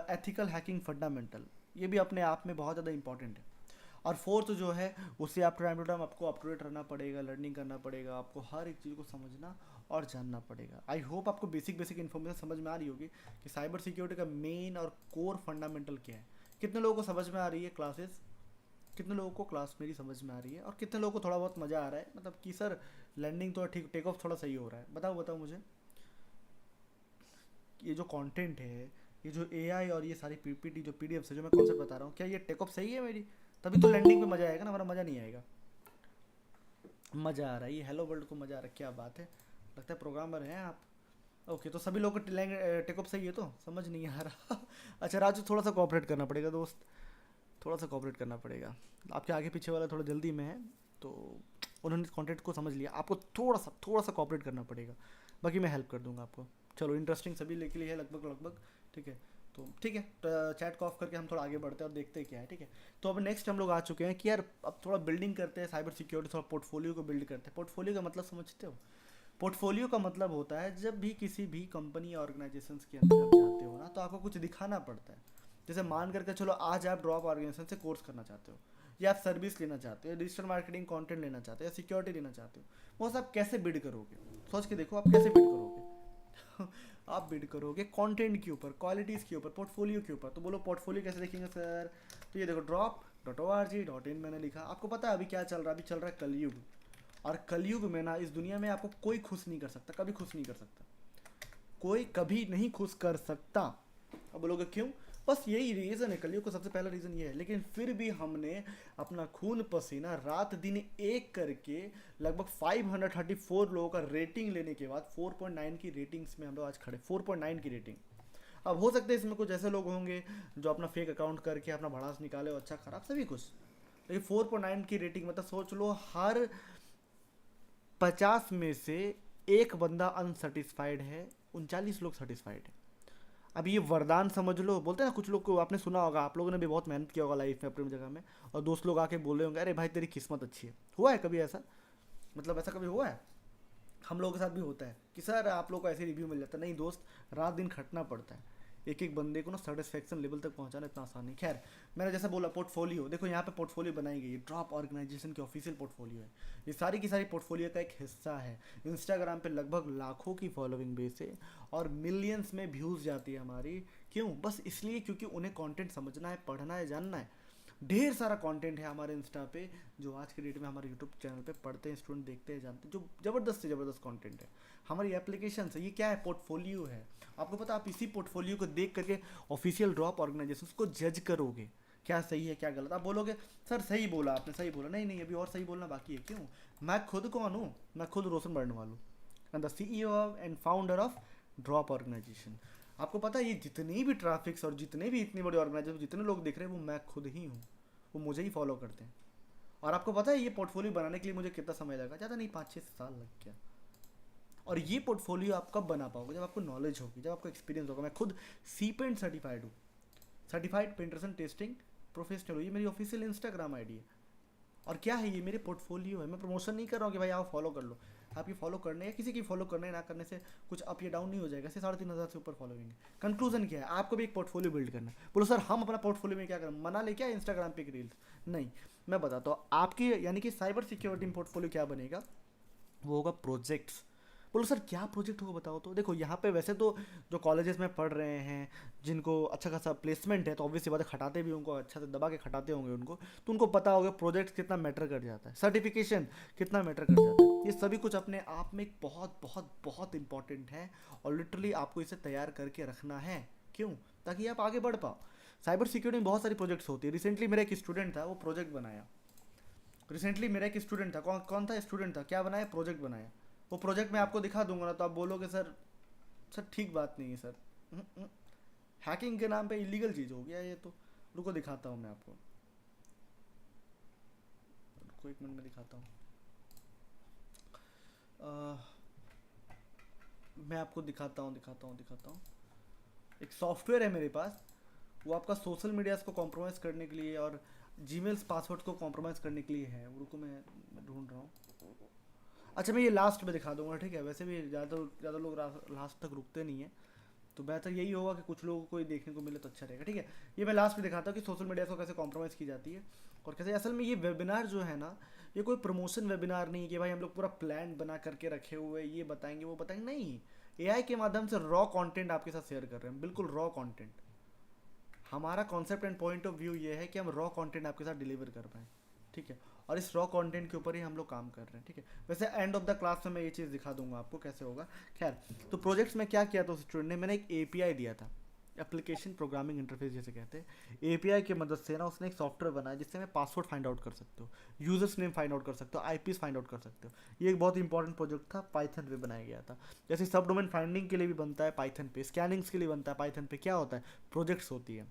एथिकल हैकिंग फंडामेंटल, ये भी अपने आप में बहुत ज़्यादा इंपॉर्टेंट है। और फोर्थ जो है, उससे आप टाइम टू टाइम आपको अप टू डेट रहना पड़ेगा, लर्निंग करना पड़ेगा, आपको हर एक चीज़ को समझना और जानना पड़ेगा। आई होप आपको बेसिक बेसिक इन्फॉर्मेशन समझ में आ रही होगी कि साइबर सिक्योरिटी का मेन और कोर फंडामेंटल क्या है। कितने लोगों को समझ में आ रही है क्लासेस? कितने लोगों को क्लास मेरी समझ में आ रही है? और कितने लोगों को थोड़ा बहुत मज़ा आ रहा है, मतलब कि सर लर्निंग तो ठीक, टेक ऑफ थोड़ा सही हो रहा है? बताओ बताओ मुझे। ये जो कंटेंट है, ये जो AI और ये सारी PPT जो PDF है, जो मैं कॉन्सेप्ट बता रहा हूँ, क्या ये टेक ऑफ सही है मेरी? तभी तो लैंडिंग पे मज़ा आएगा ना, हमारा मज़ा नहीं आएगा। मज़ा आ रहा है, ये हेलो वर्ल्ड को मज़ा आ रहा है, क्या बात है, लगता है प्रोग्रामर हैं आप। ओके, तो सभी लोग को टेक ऑफ सही है, तो समझ नहीं आ रहा। अच्छा राजू, थोड़ा सा कोऑपरेट करना पड़ेगा दोस्त, थोड़ा सा कोऑपरेट करना पड़ेगा। आपके आगे पीछे वाला थोड़ा जल्दी में है, तो उन्होंने कॉन्टेंट को समझ लिया, आपको थोड़ा सा कोऑपरेट करना पड़ेगा, बाकी मैं हेल्प कर दूंगा आपको। चलो, इंटरेस्टिंग सभी के लिए है लगभग लगभग, ठीक है। तो ठीक है, चैट को ऑफ करके हम थोड़ा आगे बढ़ते हैं और देखते हैं क्या है, ठीक है। तो अब नेक्स्ट हम लोग आ चुके हैं कि यार अब थोड़ा बिल्डिंग करते हैं साइबर सिक्योरिटी, थोड़ा पोर्टफोलियो को बिल्ड करते हैं। पोर्टफोलियो का मतलब समझते हो? पोर्टफोलियो का मतलब होता है जब भी किसी भी कंपनी या ऑर्गेनाइजेशन के अंदर आप जाते हो ना, तो आपको कुछ दिखाना पड़ता है। जैसे मान करके चलो, आज आप ड्रॉप ऑर्गेनाइजेशन से कोर्स करना चाहते हो, या आप सर्विस लेना चाहते हो, डिजिटल मार्केटिंग कंटेंट लेना चाहते हो, या सिक्योरिटी लेना चाहते हो, वो सब आप कैसे बिल्ड करोगे? सोच के देखो, आप कैसे बिल्ड करोगे? आप बिल्ड करोगे कंटेंट के ऊपर, क्वालिटीज़ के ऊपर, पोर्टफोलियो के ऊपर। तो बोलो पोर्टफोलियो कैसे देखेंगे सर? तो ये देखो, drop.org.in मैंने लिखा। आपको पता है अभी क्या चल रहा है? अभी चल रहा है कलयुग। और कलयुग में ना, इस दुनिया में आपको कोई खुश नहीं कर सकता, कभी खुश नहीं कर सकता, कोई कभी नहीं खुश कर सकता। अब बोलोगे क्यों? बस यही रीज़न है, कलयुग का सबसे पहला रीज़न ये है। लेकिन फिर भी हमने अपना खून पसीना रात दिन एक करके लगभग 534 लोगों का रेटिंग लेने के बाद 4.9 की रेटिंग्स में हम लोग आज खड़े, 4.9 की रेटिंग। अब हो सकता है इसमें कुछ ऐसे लोग होंगे जो अपना फेक अकाउंट करके अपना भड़ास निकाले, और अच्छा खराब सभी कुछ, ये 4.9 की रेटिंग, मतलब सोच लो हर 50 में से एक बंदा अनसेटिस्फाइड है, 39 लोग सेटिस्फाइड है। अब ये वरदान समझ लो, बोलते हैं ना कुछ लोग को, आपने सुना होगा, आप लोगों ने भी बहुत मेहनत किया होगा लाइफ में अपनी जगह में, और दोस्त लोग आके बोले होंगे अरे भाई तेरी किस्मत अच्छी है। हुआ है कभी ऐसा? मतलब ऐसा कभी हुआ है? हम लोगों के साथ भी होता है कि सर आप लोग को ऐसे रिव्यू मिल जाता है। नहीं दोस्त, रात दिन खटना पड़ता है एक एक बंदे को ना सेटिस्फेक्शन लेवल तक पहुंचाना इतना आसान नहीं। खैर, मैंने जैसा बोला पोर्टफोलियो, देखो यहाँ पे पोर्टफोलियो बनाई गई है, ड्रॉप ऑर्गेनाइजेशन की ऑफिशियल पोर्टफोलियो है। ये सारी की सारी पोर्टफोलियो का एक हिस्सा है। इंस्टाग्राम पे लगभग लाखों की फॉलोइंग बेस है और मिलियंस में व्यूज़ जाती है हमारी। क्यों? बस इसलिए क्योंकि उन्हें कंटेंट समझना है, पढ़ना है, जानना है। ढेर सारा कंटेंट है हमारे इंस्टा पे जो आज के डेट में हमारे यूट्यूब चैनल पे पढ़ते हैं स्टूडेंट, देखते हैं, जानते हैं, जो ज़बरदस्त से ज़बरदस्त कंटेंट है। हमारी एप्लीकेशन है, ये क्या है? पोर्टफोलियो है। आपको पता, आप इसी पोर्टफोलियो को देख करके ऑफिशियल ड्रॉप ऑर्गेनाइजेशन को जज करोगे क्या सही है क्या गलत। आप बोलोगे सर सही बोला आपने, सही बोला। नहीं नहीं, अभी और सही बोलना बाकी है। क्यों? मैं खुद कौन हूँ? मैं खुद रोशन बर्नवाल हूँ, and the CEO and founder of drop organization. आपको पता है ये जितनी भी ट्रैफिक्स और जितने भी इतनी बड़ी ऑर्गेनाइजेशन जितने लोग दिख रहे हैं वो मैं खुद ही हूँ, वो मुझे ही फॉलो करते हैं। और आपको पता है ये पोर्टफोलियो बनाने के लिए मुझे कितना समय लगा? ज़्यादा नहीं, 5-6 साल लग गया। और ये पोर्टफोलियो आप कब बना पाओगे? जब आपको नॉलेज होगी, जब आपको एक्सपीरियंस होगा। मैं खुद सी पेंट सर्टिफाइड हूँ, सर्टिफाइड पेंटरसन टेस्टिंग प्रोफेशनल हूँ। ये मेरी ऑफिशियल इंस्टाग्राम आईडी है। और क्या है ये? मेरे पोर्टफोलियो है। मैं प्रमोशन नहीं कर रहा हूँ कि भाई आप फॉलो कर लो। आपकी फॉलो करने या किसी की फॉलो करने ना करने से कुछ अप या डाउन नहीं हो जाएगा। ऐसे 3,500 से ऊपर फॉलोइंग है। कंक्लूजन क्या है? आपको भी एक पोर्टफोलियो बिल्ड करना है। बोलो सर हम अपना पोर्टफोलियो में क्या करें? मना ले क्या इंस्टाग्राम पे एक रील्स? नहीं, मैं बताता हूँ आपकी, यानी कि साइबर सिक्योरिटी में पोर्टफोलियो क्या बनेगा, वो होगा प्रोजेक्ट्स। बोलो सर क्या प्रोजेक्ट होगा बताओ तो। देखो यहाँ पे वैसे तो जो कॉलेजेस में पढ़ रहे हैं, जिनको अच्छा खासा प्लेसमेंट है, तो ऑब्वियसली बात है खटाते भी उनको अच्छा से दबा के खटाते होंगे उनको, तो उनको पता होगा प्रोजेक्ट कितना मैटर कर जाता है, सर्टिफिकेशन कितना मैटर कर जाता है। ये सभी कुछ अपने आप में एक बहुत बहुत बहुत इंपॉर्टेंट है और लिटरली आपको इसे तैयार करके रखना है। क्यों? ताकि आप आगे बढ़ पाओ। साइबर सिक्योरिटी में बहुत सारी प्रोजेक्ट्स होती है। रिसेंटली मेरा एक स्टूडेंट था, वो प्रोजेक्ट बनाया। रिसेंटली मेरा एक स्टूडेंट था, कौन कौन था स्टूडेंट था, क्या बनाया? प्रोजेक्ट बनाया। वो प्रोजेक्ट मैं आपको दिखा दूंगा ना, तो आप बोलोगे सर सर ठीक बात नहीं है सर, हैकिंग के नाम पे इलीगल चीज़ हो गया ये तो। रुको दिखाता हूँ मैं आपको, रुको 1 मिनट में दिखाता हूँ। मैं आपको दिखाता हूँ। एक सॉफ्टवेयर है मेरे पास, वो आपका सोशल मीडियाज़ को कॉम्प्रोमाइज़ करने के लिए और जीमेल्स पासवर्ड को कॉम्प्रोमाइज़ करने के लिए है। रुको मैं ढूंढ रहा हूँ। अच्छा मैं ये लास्ट में दिखा दूंगा, ठीक है? वैसे भी ज़्यादा लोग लास्ट तक रुकते नहीं है, तो बेहतर यही होगा कि कुछ लोगों को ही देखने को मिले तो अच्छा रहेगा, ठीक है? ये मैं लास्ट में दिखाता हूँ कि सोशल मीडिया को कैसे कॉम्प्रोमाइज़ की जाती है और कैसे। असल में ये वेबिनार जो है ना, ये कोई प्रमोशन वेबिनार नहीं कि भाई हम लोग पूरा प्लान बना करके रखे हुए ये बताएंगे वो बताएंगे, नहीं। एआई के माध्यम से रॉ कंटेंट आपके साथ शेयर कर रहे हैं, बिल्कुल रॉ कंटेंट। हमारा concept and point of view ये है कि हम रॉ कंटेंट आपके साथ डिलीवर कर पाएँ, ठीक है? और इस रॉ कंटेंट के ऊपर ही हम लोग काम कर रहे हैं, ठीक है? वैसे एंड ऑफ द क्लास में मैं ये चीज़ दिखा दूंगा आपको कैसे होगा। खैर, तो प्रोजेक्ट्स में क्या किया था उस स्टूडेंट ने, मैंने एक एपीआई दिया था, एप्लीकेशन प्रोग्रामिंग इंटरफेस जैसे कहते हैं। एपीआई की मदद से ना उसने एक सॉफ्टवेयर बनाया जिससे मैं पासवर्ड फाइंड आउट कर सकते हो, यूजर्स नेम फाइंड आउट कर सकते हो, आईपीस फाइंड आउट कर सकते हो। ये एक बहुत इंपॉर्टेंट प्रोजेक्ट था, पाइथन पे बनाया गया था। जैसे सब डोमेन फाइंडिंग के लिए भी बनता है पाइथन पे, स्कैनिंग्स के लिए बनता है पाइथन पे। क्या होता है? प्रोजेक्ट्स होती है।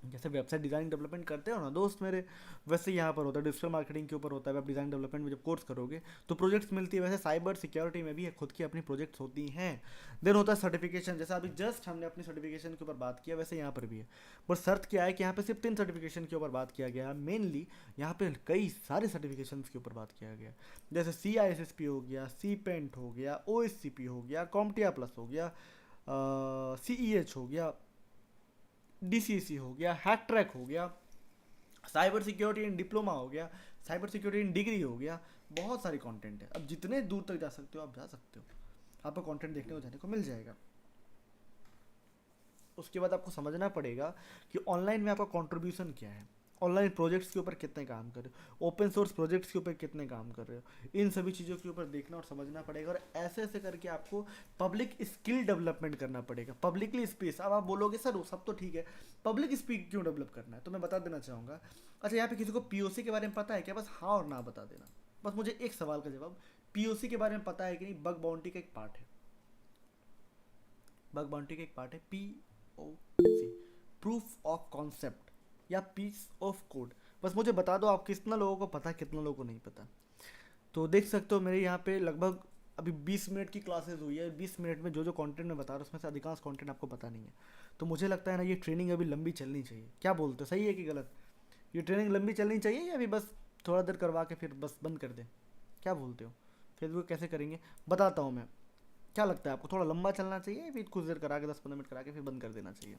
जैसे वेबसाइट डिज़ाइन डेवलपमेंट करते हो ना दोस्त मेरे, वैसे यहाँ पर होता है डिजिटल मार्केटिंग के ऊपर होता है। वेब डिज़ाइन डेवलपमेंट में जब कोर्स करोगे तो प्रोजेक्ट्स मिलती है, वैसे साइबर सिक्योरिटी में भी खुद की अपनी प्रोजेक्ट्स होती हैं। देन होता है सर्टिफिकेशन, जैसे अभी जस्ट हमने अपनी सर्टिफिकेशन के ऊपर बात किया, वैसे यहाँ पर भी है। बट शर्त क्या है कि यहाँ पे सिर्फ 3 सर्टिफिकेशन के ऊपर बात किया गया है मेनली। यहाँ पे कई सारे सर्टिफिकेशन के ऊपर बात किया गया, जैसे CISSP हो गया, सी पेंट हो गया, OSCP हो गया, कॉम्टिया प्लस हो गया, CEH हो गया, DCC हो गया, हैक ट्रैक हो गया, साइबर सिक्योरिटी इन डिप्लोमा हो गया, साइबर सिक्योरिटी इन डिग्री हो गया। बहुत सारी कंटेंट है। अब जितने दूर तक जा सकते हो आप जा सकते हो, आपको कंटेंट देखने को जाने को मिल जाएगा। उसके बाद आपको समझना पड़ेगा कि ऑनलाइन में आपका कंट्रीब्यूशन क्या है, ऑनलाइन प्रोजेक्ट्स के ऊपर कितने काम कर रहे हो, ओपन सोर्स प्रोजेक्ट्स के ऊपर कितने काम कर रहे हो। इन सभी चीज़ों के ऊपर देखना और समझना पड़ेगा और ऐसे ऐसे करके आपको पब्लिक स्किल डेवलपमेंट करना पड़ेगा। पब्लिकली स्पीच, अब आप बोलोगे सर वो सब तो ठीक है, पब्लिक स्पीक क्यों डेवलप करना है? तो मैं बता देना चाहूँगा। अच्छा यहाँ पे किसी को POC के बारे में पता है क्या? बस हाँ और ना बता देना। बस मुझे एक सवाल का जवाब, POC के बारे में पता है कि नहीं? बग बाउंटी का एक पार्ट है, बग बाउंटी का एक पार्ट है POC, प्रूफ ऑफ कॉन्सेप्ट या पीस ऑफ कोड। बस मुझे बता दो आप कितना लोगों को पता है, कितना लोगों को नहीं पता। तो देख सकते हो मेरे यहाँ पे लगभग अभी 20 मिनट की क्लासेस हुई है। 20 मिनट में जो जो कंटेंट मैं बता रहा हूँ उसमें से अधिकांश कंटेंट आपको पता नहीं है। तो मुझे लगता है ना ये ट्रेनिंग अभी लंबी चलनी चाहिए। क्या बोलते हो, सही है कि गलत? ये ट्रेनिंग लंबी चलनी चाहिए या अभी बस थोड़ा देर करवा के फिर बस बंद कर दें? क्या बोलते हो? फेसबुक कैसे करेंगे बताता हूँ मैं। क्या लगता है आपको, थोड़ा लंबा चलना चाहिए फिर कुछ देर करा के 10-15 मिनट करा के फिर बंद कर देना चाहिए?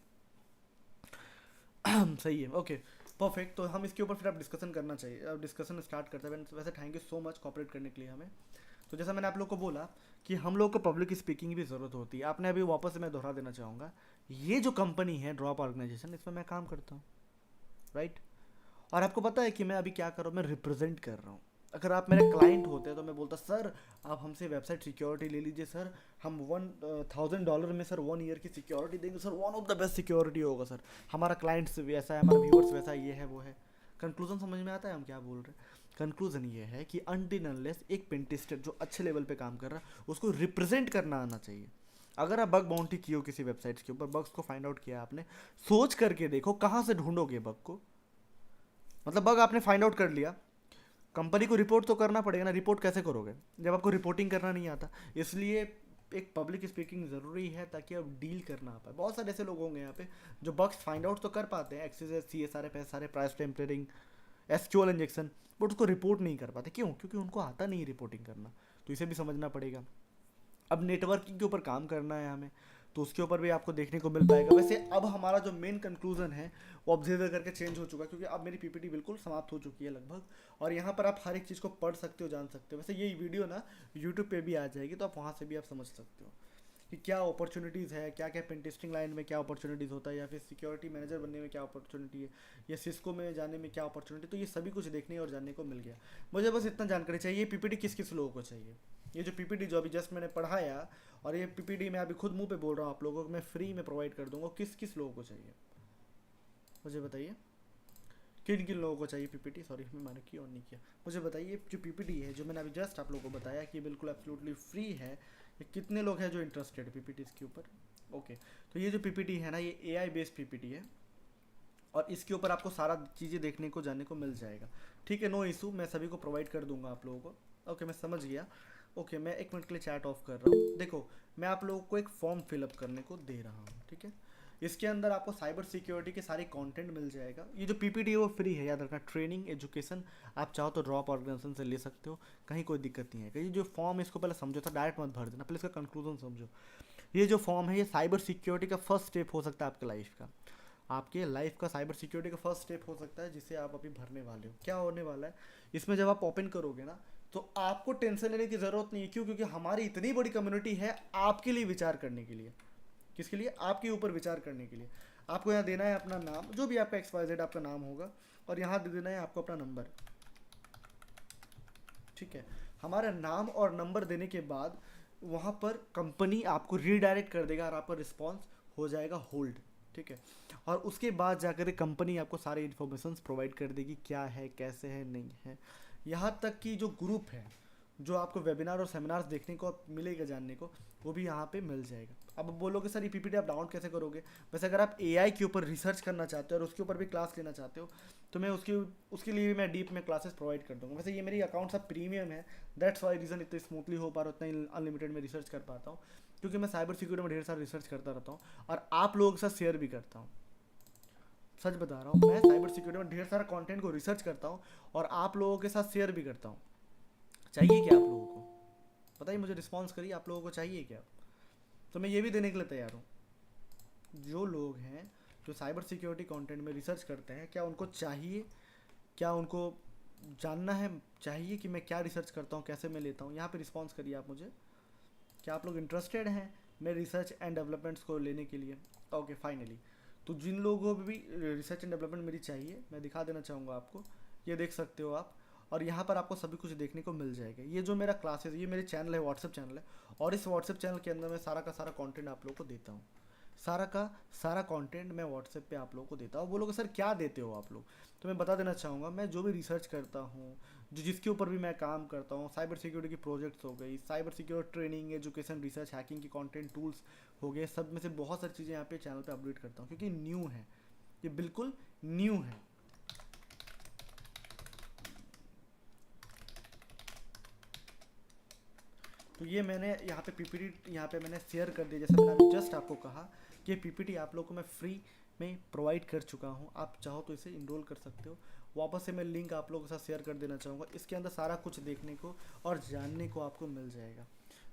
सही है, ओके परफेक्ट। तो हम इसके ऊपर फिर आप डिस्कशन करना चाहिए। अब डिस्कशन स्टार्ट करते हैं। वैसे thank you so much cooperate करने के लिए हमें। तो जैसा मैंने आप लोग को बोला कि हम लोग को पब्लिक स्पीकिंग की भी ज़रूरत होती है। आपने अभी वापस से मैं दोहरा देना चाहूँगा, ये जो कंपनी है ड्रॉप ऑर्गेनाइजेशन, इसमें मैं काम करता हूँ, राइट? और आपको पता है कि मैं अभी क्या कर रहा हूँ, मैं रिप्रेजेंट कर रहा हूँ। अगर आप मेरे क्लाइंट होते तो मैं बोलता सर आप हमसे वेबसाइट सिक्योरिटी ले लीजिए सर, हम $1,000 में सर 1 ईयर की सिक्योरिटी देंगे sir, one of the best security होगा सर। हमारा क्लाइंट्स वैसा है, हमारा व्यूअर्स वैसा है, ये है वो है। कंक्लूजन समझ में आता है हम क्या बोल रहे हैं? कंक्लूजन ये है कि अनटिल अनलेस एक पेंटिस्टर जो अच्छे लेवल पे काम कर रहा है उसको रिप्रेजेंट करना आना चाहिए। अगर आप बग बाउंटी किए हो किसी वेबसाइट्स के ऊपर, बग्स को फाइंड आउट किया आपने, सोच करके देखो कहाँ से ढूंढोगे बग को। मतलब बग आपने फाइंड आउट कर लिया, कंपनी को रिपोर्ट तो करना पड़ेगा ना। रिपोर्ट कैसे करोगे जब आपको रिपोर्टिंग करना नहीं आता? इसलिए एक पब्लिक स्पीकिंग ज़रूरी है ताकि आप डील करना आ पाए। बहुत सारे ऐसे लोग होंगे यहाँ पे जो बग्स फाइंड आउट तो कर पाते हैं, access CSR SRA price tampering SQL injection, but उसको रिपोर्ट नहीं कर पाते। क्यों? क्योंकि उनको आता नहीं रिपोर्टिंग करना। तो इसे भी समझना पड़ेगा। अब नेटवर्किंग के ऊपर काम करना है हमें, तो उसके ऊपर भी आपको देखने को मिल पाएगा। वैसे अब हमारा जो मेन कंक्लूजन है वो ऑब्जर्वर करके चेंज हो चुका है, क्योंकि अब मेरी पीपीटी बिल्कुल समाप्त हो चुकी है लगभग। और यहाँ पर आप हर एक चीज़ को पढ़ सकते हो, जान सकते हो। वैसे ये वीडियो ना यूट्यूब पे भी आ जाएगी, तो आप वहाँ से भी आप समझ सकते हो कि क्या अपॉर्चुनिटीज़ है, क्या क्या पेंटिस्टिंग लाइन में क्या अपॉर्चुनिटीज़ होता है, या फिर सिक्योरिटी मैनेजर बनने में क्या अपॉर्चुनिटी है, या सिस्को में जाने में क्या अपॉर्चुनिटी। तो ये सभी कुछ देखने और जानने को मिल गया। मुझे बस इतना जानकारी चाहिए, पीपीटी किस किस लोगों को चाहिए। ये जो पीपीटी जो अभी जस्ट मैंने पढ़ाया, और ये पीपीटी मैं अभी खुद मुंह पे बोल रहा हूँ आप लोगों को, मैं फ्री में प्रोवाइड कर दूंगा। किस किस लोगों को चाहिए मुझे बताइए, किन किन लोगों को चाहिए पीपीटी? सॉरी मैंने की ऑन नहीं किया। मुझे बताइए जो पीपीटी है जो मैंने अभी जस्ट आप लोगों को बताया कि बिल्कुल एब्सोल्युटली फ्री है, ये कितने लोग हैं जो इंटरेस्टेड पीपीटी के ऊपर? ओके, तो ये जो पीपीटी है ना, ये एआई बेस्ड पीपीटी है, और इसके ऊपर आपको सारा चीज़ें देखने को जानने को मिल जाएगा। ठीक है, नो इशू, मैं सभी को प्रोवाइड कर दूंगा आप लोगों को। ओके, मैं समझ गया। ओके, मैं 1 मिनट के लिए चैट ऑफ कर रहा हूँ। देखो, मैं आप लोगों को एक फॉर्म फिलअप करने को दे रहा हूँ, ठीक है? इसके अंदर आपको साइबर सिक्योरिटी के सारे कंटेंट मिल जाएगा। ये जो पीपीटी है वो फ्री है, याद रखना। ट्रेनिंग एजुकेशन आप चाहो तो ड्रॉप ऑर्गेनाइजेशन से ले सकते हो, कहीं कोई दिक्कत नहीं है। ये जो फॉर्म इसको पहले समझो, था डायरेक्ट मत भर देना, पहले इसका कंक्लूजन समझो। ये जो फॉर्म है ये साइबर सिक्योरिटी का फर्स्ट स्टेप हो सकता है आपके लाइफ का। आपके लाइफ का साइबर सिक्योरिटी का फर्स्ट स्टेप हो सकता है, जिसे आप अभी भरने वाले हो। क्या होने वाला है इसमें, जब आप ओपन करोगे ना, तो आपको टेंशन लेने की ज़रूरत नहीं है। क्यों? क्योंकि हमारी इतनी बड़ी कम्युनिटी है आपके लिए विचार करने के लिए। किसके लिए? आपके ऊपर विचार करने के लिए। आपको यहाँ देना है अपना नाम, जो भी आपका XYZ आपका नाम होगा, और यहाँ दे देना है आपको अपना नंबर, ठीक है? हमारा नाम और नंबर देने के बाद वहाँ पर कंपनी आपको रीडायरेक्ट कर देगा और आपका रिस्पॉन्स हो जाएगा होल्ड, ठीक है? और उसके बाद जाकर कंपनी आपको सारे इन्फॉर्मेशन प्रोवाइड कर देगी, क्या है, कैसे है, नहीं है। यहाँ तक कि जो ग्रुप है, जो आपको वेबिनार और सेमिनार्स देखने को मिलेगा, जानने को, वो भी यहाँ पे मिल जाएगा। अब बोलोगे सर ये पीपीटी आप डाउनलोड कैसे करोगे? वैसे अगर आप एआई के ऊपर रिसर्च करना चाहते हो और उसके ऊपर भी क्लास लेना चाहते हो, तो मैं उसके लिए भी मैं डीप में क्लासेस प्रोवाइड कर दूँगा। वैसे ये मेरी अकाउंट सब प्रीमियम है, दैट्स वाई रीज़न इतने स्मूथली हो पा रहा है, उतना अनलिमिटेड में रिसर्च कर पाता हूँ, क्योंकि मैं साइबर सिक्योरिटी में ढेर सारा रिसर्च करता रहता हूँ और आप लोगों के साथ शेयर भी करता हूँ। सच बता रहा हूँ, मैं साइबर सिक्योरिटी में ढेर सारा कंटेंट को रिसर्च करता हूँ और आप लोगों के साथ शेयर भी करता हूँ। चाहिए क्या आप लोगों को? बताइए, मुझे रिस्पॉन्स करिए, आप लोगों को चाहिए क्या? तो मैं ये भी देने के लिए तैयार हूँ। जो लोग हैं जो साइबर सिक्योरिटी कंटेंट में रिसर्च करते हैं, क्या उनको चाहिए, क्या उनको जानना है, चाहिए कि मैं क्या रिसर्च करता हूँ, कैसे मैं लेता हूँ? यहाँ पे रिस्पॉन्स करिए आप मुझे। क्या आप लोग इंटरेस्टेड हैं मेरे रिसर्च एंड डेवलपमेंट्स को लेने के लिए? Okay, finally. तो जिन लोगों को भी रिसर्च एंड डेवलपमेंट मेरी चाहिए, मैं दिखा देना चाहूँगा आपको, ये देख सकते हो आप। और यहाँ पर आपको सभी कुछ देखने को मिल जाएगा। ये जो मेरा क्लासेस, ये मेरे चैनल है, व्हाट्सएप चैनल है, और इस व्हाट्सएप चैनल के अंदर मैं सारा का सारा कंटेंट आप लोगों को देता हूँ। सारा का सारा कंटेंट मैं व्हाट्सएप पे आप लोगों को देता हूँ। बोलोगे सर क्या देते हो आप लोग? तो मैं बता देना चाहूँगा, मैं जो भी रिसर्च करता हूँ, जो जिसके ऊपर भी मैं काम करता हूँ, साइबर सिक्योरिटी की प्रोजेक्ट्स हो गई, cyber security training, education, research, hacking की कंटेंट, टूल्स हो गए, सब में से बहुत सारी चीज़ें यहाँ पे चैनल पे अपडेट करता हूँ, क्योंकि न्यू है, ये बिल्कुल न्यू है। तो ये मैंने यहाँ पे पीपीटी यहाँ पे मैंने शेयर कर दिया, जैसे मैंने अभी जस्ट आपको कहा कि पीपीटी आप लोगों को मैं फ्री में प्रोवाइड कर चुका हूँ, आप चाहो तो इसे इनरोल कर सकते हो। वापस से मैं लिंक आप लोगों के साथ शेयर कर देना चाहूँगा, इसके अंदर सारा कुछ देखने को और जानने को आपको मिल जाएगा।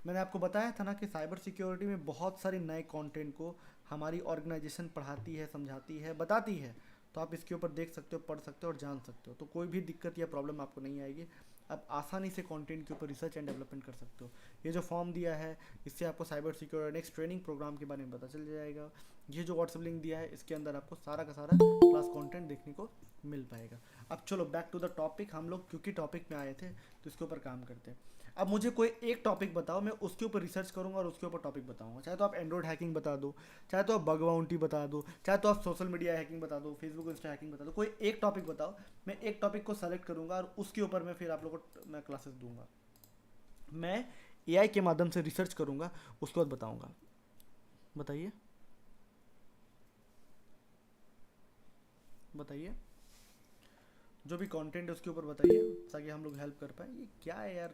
मैंने आपको बताया था ना कि साइबर सिक्योरिटी में बहुत सारे नए कंटेंट को हमारी ऑर्गेनाइजेशन पढ़ाती है, समझाती है, बताती है। तो आप इसके ऊपर देख सकते हो, पढ़ सकते हो और जान सकते हो, तो कोई भी दिक्कत या प्रॉब्लम आपको नहीं आएगी। आप आसानी से कंटेंट के ऊपर रिसर्च एंड डेवलपमेंट कर सकते हो। ये जो फॉर्म दिया है इससे आपको cyber security next training program के बारे में पता चल जाएगा। ये जो व्हाट्सएप लिंक दिया है इसके अंदर आपको सारा का सारा क्लास कंटेंट देखने को मिल पाएगा। अब चलो बैक टू द टॉपिक, हम लोग क्योंकि टॉपिक में आए थे तो इसके ऊपर काम करते हैं। अब मुझे कोई एक टॉपिक बताओ, मैं उसके ऊपर रिसर्च करूंगा और उसके ऊपर टॉपिक बताऊंगा। चाहे तो आप एंड्रॉइड हैकिंग बता दो, चाहे तो आप बग बाउंटी बता दो, चाहे तो आप सोशल मीडिया हैकिंग बता दो, फेसबुक इंस्टा हैकिंग बता दो, कोई एक टॉपिक बताओ। मैं एक टॉपिक को सेलेक्ट करूंगा और उसके ऊपर मैं फिर आप लोगों को मैं क्लासेस दूंगा। मैं एआई के माध्यम से रिसर्च करूंगा, उसके बाद बताऊंगा। बताइए बताइए, जो भी कंटेंट है उसके ऊपर बताइए ताकि हम लोग हेल्प कर पाए। ये क्या है यार,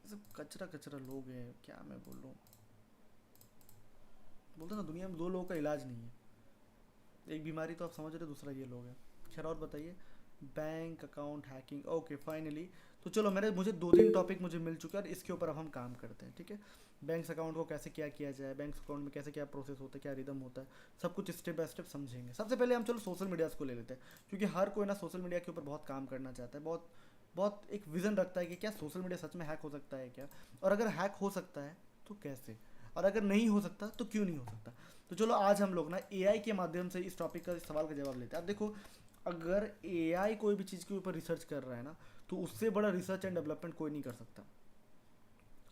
सब कचरा कचरा लोग हैं, क्या मैं बोल रहा हूँ। बोलते ना दुनिया में दो लोगों का इलाज नहीं है, एक बीमारी तो आप समझ रहे हो, दूसरा ये लोग हैं। खैर और बताइए, bank account hacking, okay finally. तो चलो मुझे 2 3 टॉपिक मुझे मिल चुका है और इसके ऊपर अब हम काम करते हैं, ठीक है। बैंक अकाउंट को कैसे क्या किया जाए, बैंक अकाउंट में कैसे क्या प्रोसेस होता है, क्या रिदम होता है, सब कुछ स्टेप बाय स्टेप समझेंगे। सबसे पहले हम चलो सोशल मीडिया को ले लेते हैं, क्योंकि हर कोई ना सोशल मीडिया के ऊपर बहुत काम करना चाहता है, बहुत बहुत एक विजन रखता है कि क्या सोशल मीडिया सच में हैक हो सकता है क्या, और अगर हैक हो सकता है तो कैसे, और अगर नहीं हो सकता तो क्यों नहीं हो सकता। तो चलो आज हम लोग ना एआई के माध्यम से इस टॉपिक का, इस सवाल का जवाब लेते हैं। अब देखो, अगर एआई कोई भी चीज़ के ऊपर रिसर्च कर रहा है ना, तो उससे बड़ा रिसर्च एंड डेवलपमेंट कोई नहीं कर सकता।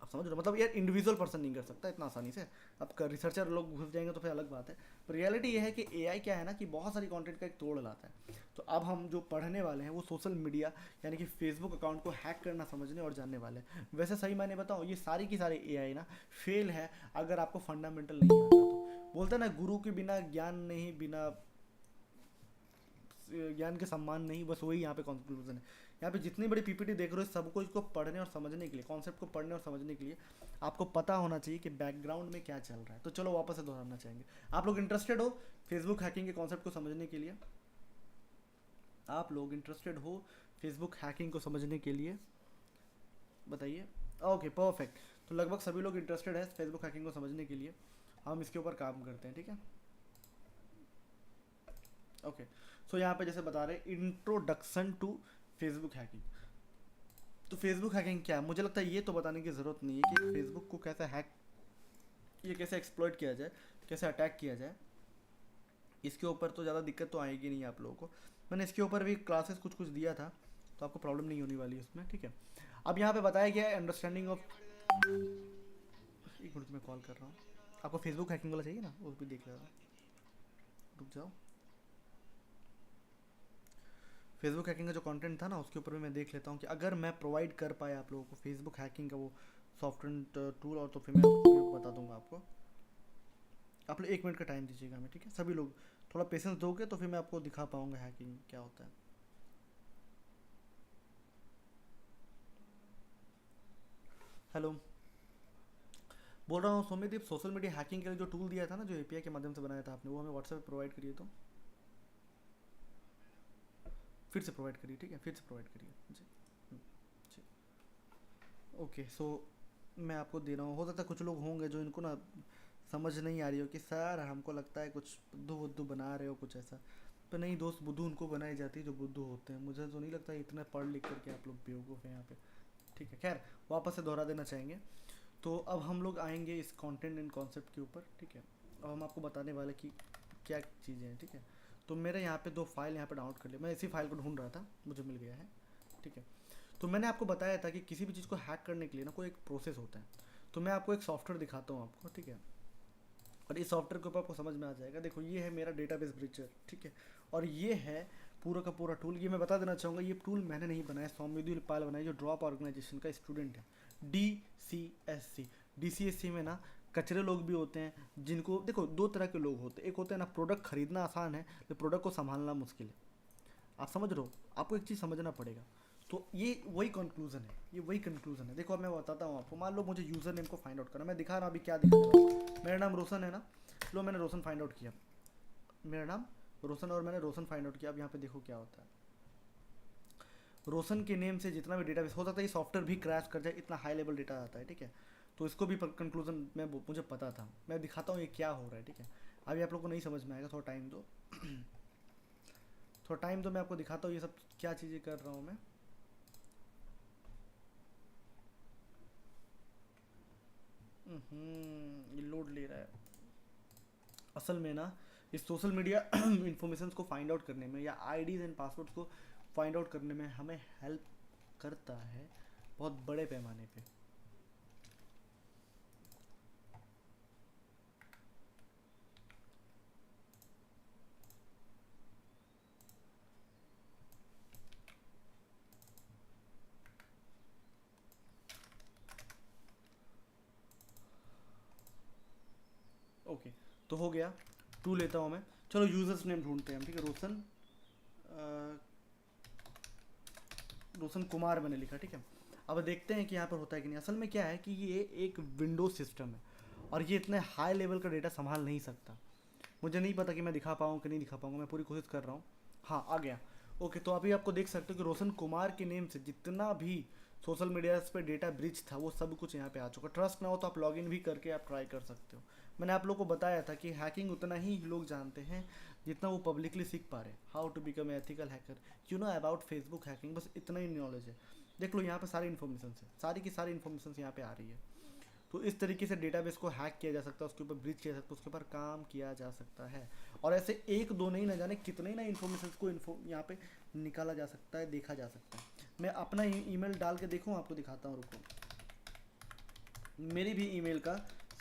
आप समझ रहे हो, मतलब यार इंडिविजुअल पर्सन नहीं कर सकता इतना आसानी से। अब रिसर्चर लोग घुस जाएंगे तो फिर अलग बात है, पर रियलिटी ये है कि एआई क्या है ना कि बहुत सारी कंटेंट का एक तोड़ लाता है। तो अब हम जो पढ़ने वाले हैं वो सोशल मीडिया यानी कि फेसबुक अकाउंट को हैक करना समझने और जानने वाले हैं। वैसे सही मैंने बताऊँ, ये सारी की सारी एआई ना फेल है अगर आपको फंडामेंटल नहीं आता तो। बोलते ना गुरु के बिना ज्ञान नहीं, बिना ज्ञान के सम्मान नहीं, बस वही यहाँ पे कंक्लूजन है। यहाँ पे जितनी बड़ी पीपीटी देख रहे हो सबको इसको पढ़ने और समझने के लिए, कॉन्सेप्ट को पढ़ने और समझने के लिए आपको पता होना चाहिए कि बैकग्राउंड में क्या चल रहा है। तो चलो वापस से दोहराना चाहेंगे, आप लोग इंटरेस्टेड हो फेसबुक हैकिंग के कॉन्सेप्ट को समझने के लिए? आप लोग इंटरेस्टेड हो फेसबुक हैकिंग को समझने के लिए? बताइए। ओके परफेक्ट, तो लगभग सभी लोग इंटरेस्टेड है फेसबुक हैकिंग को समझने के लिए। हम इसके ऊपर काम करते हैं, ठीक है। ओके सो यहाँ पे जैसे बता रहे इंट्रोडक्शन टू फेसबुक हैकिंग। तो फेसबुक हैकिंग क्या है, मुझे लगता है ये तो बताने की ज़रूरत नहीं है कि फेसबुक को कैसे हैक, ये कैसे एक्सप्लॉइट किया जाए, कैसे अटैक किया जाए। इसके ऊपर तो ज़्यादा दिक्कत तो आएगी नहीं आप लोगों को। मैंने इसके ऊपर भी क्लासेस कुछ कुछ दिया था, तो आपको प्रॉब्लम नहीं होने वाली है उसमें, ठीक है। अब यहाँ पे बताया गया है अंडरस्टैंडिंग ऑफ, एक मिनट मैं कॉल कर रहा हूँ। आपको फेसबुक हैकिंग वाला चाहिए ना, वो भी देख लेना, रुक जाओ। फेसबुक हैकिंग का जो कंटेंट था ना उसके ऊपर भी मैं देख लेता हूँ कि अगर मैं प्रोवाइड कर पाया आप लोगों को फेसबुक हैकिंग का वो सॉफ्टवेयर टूल, और तो फिर मैं बता दूंगा आपको। आप लोग 1 मिनट का टाइम दीजिएगा हमें, ठीक है। सभी लोग थोड़ा पेशेंस दोगे तो फिर मैं आपको दिखा पाऊंगा हैकिंग क्या होता है। हेलो, बोल रहा हूँ सौम्यदीप, सोशल मीडिया हैकिंग के लिए जो टूल दिया था ना, जो एपीआई के माध्यम से बनाया था आपने, वो हमें व्हाट्सएप पे प्रोवाइड करिए। तो फिर से प्रोवाइड करिए, ठीक है, फिर से प्रोवाइड करिए जी। जी ओके सो मैं आपको दे रहा हूँ। हो सकता है कुछ लोग होंगे जो इनको ना समझ नहीं आ रही हो कि सर हमको लगता है कुछ बुद्धू बुद्धू बना रहे हो कुछ ऐसा। तो नहीं दोस्त, बुद्धू उनको बनाई जाती है जो बुद्धू होते हैं। मुझे तो नहीं लगता इतना पढ़ लिख करके आप लोग बेवकूफ़ हैं यहाँ पे, ठीक है। खैर वापस से दोहरा देना चाहेंगे। तो अब हम लोग आएंगे इस कंटेंट एंड कॉन्सेप्ट के ऊपर, ठीक है। अब हम आपको बताने वाले कि क्या चीज़ें हैं, ठीक है। तो मेरे यहाँ पे 2 फाइल यहाँ पे डाउनलोड कर लिया, मैं इसी फाइल को ढूंढ रहा था, मुझे मिल गया है, ठीक है। तो मैंने आपको बताया था कि किसी भी चीज़ को हैक करने के लिए ना कोई एक प्रोसेस होता है। तो मैं आपको एक सॉफ्टवेयर दिखाता हूँ आपको, ठीक है। और इस सॉफ्टवेयर के ऊपर आपको समझ में आ जाएगा। देखो ये है मेरा डेटाबेस ब्रीचर, ठीक है। और ये है पूरा का पूरा टूल। ये मैं बता देना चाहूँगा, ये टूल मैंने नहीं बनाया, सौम्यदीप पाल बनाया, जो ड्रॉप ऑर्गेनाइजेशन का स्टूडेंट है, DCSC। DCSC में ना कचरे लोग भी होते हैं, जिनको देखो 2 तरह के लोग होते हैं। एक होते हैं ना प्रोडक्ट खरीदना आसान है, तो प्रोडक्ट को संभालना मुश्किल है। आप समझ रहे हो, आपको एक चीज़ समझना पड़ेगा। तो ये वही कंक्लूजन है, ये वही कंक्लूजन है। देखो अब मैं बताता हूँ आपको, मान लो मुझे यूज़र नेम को फाइंड आउट करना, मैं दिखा रहा हूँ अभी क्या दिखा रहा हूँ। मेरा नाम रोशन है ना, लो मैंने रोशन फाइंड आउट किया, मेरा नाम रोशन और मैंने रोशन फाइंड आउट किया। अब यहाँ पे देखो क्या होता है, रोशन के नेम से जितना भी डेटाबेस हो सकता है, ये सॉफ्टवेयर भी क्रैश कर जाए, इतना हाई लेवल डेटा आता है, ठीक है। तो इसको भी कंक्लूजन में मुझे पता था, मैं दिखाता हूँ ये क्या हो रहा है, ठीक है। अभी आप लोग को नहीं समझ में आएगा, थोड़ा टाइम दो थोड़ा टाइम दो, मैं आपको दिखाता हूँ ये सब क्या चीज़ें कर रहा हूँ मैं। ये लोड ले रहा है। असल में ना इस सोशल मीडिया इंफॉर्मेशन को फाइंड आउट करने में या आईडीज एंड पासवर्ड्स को फाइंड आउट करने में हमें हेल्प करता है बहुत बड़े पैमाने पे। ओके, तो हो गया, टू लेता हूँ मैं। चलो यूजर्स नेम ढूंढते हैं हम, ठीक है। रोशन रोशन कुमार मैंने लिखा, ठीक है। अब देखते हैं कि यहाँ पर होता है कि नहीं। असल में क्या है कि ये एक विंडोज सिस्टम है और ये इतने हाई लेवल का डेटा संभाल नहीं सकता। मुझे नहीं पता कि मैं दिखा पाऊँ कि नहीं दिखा पाऊँगा, मैं पूरी कोशिश कर रहा हूँ। हाँ आ गया। ओके, तो अभी आपको देख सकते हो कि रोशन कुमार के नेम से जितना भी सोशल मीडिया पे डेटा ब्रिच था वो सब कुछ यहाँ पे आ चुका। ट्रस्ट ना हो तो आप लॉगिन भी करके आप ट्राई कर सकते हो। मैंने आप लोग को बताया था कि हैकिंग उतना ही लोग जानते हैं जितना वो पब्लिकली सीख पा रहे हैं। How to become ethical hacker, you know about Facebook hacking, बस इतना ही नॉलेज है। देख लो यहाँ पे सारी इन्फॉर्मेशन है, सारी की सारी इन्फॉर्मेशन यहाँ पे आ रही है। तो इस तरीके से डेटाबेस को हैक किया जा सकता है, उसके ऊपर ब्रिज किया जा सकता है, उसके ऊपर काम किया जा सकता है। और ऐसे एक दो नहीं, ना जाने कितने ना इन्फॉर्मेशन को यहाँ पे निकाला जा सकता है, देखा जा सकता है। मैं अपना ईमेल डाल के देखूँ, आपको दिखाता हूँ, रुको। मेरी भी ईमेल का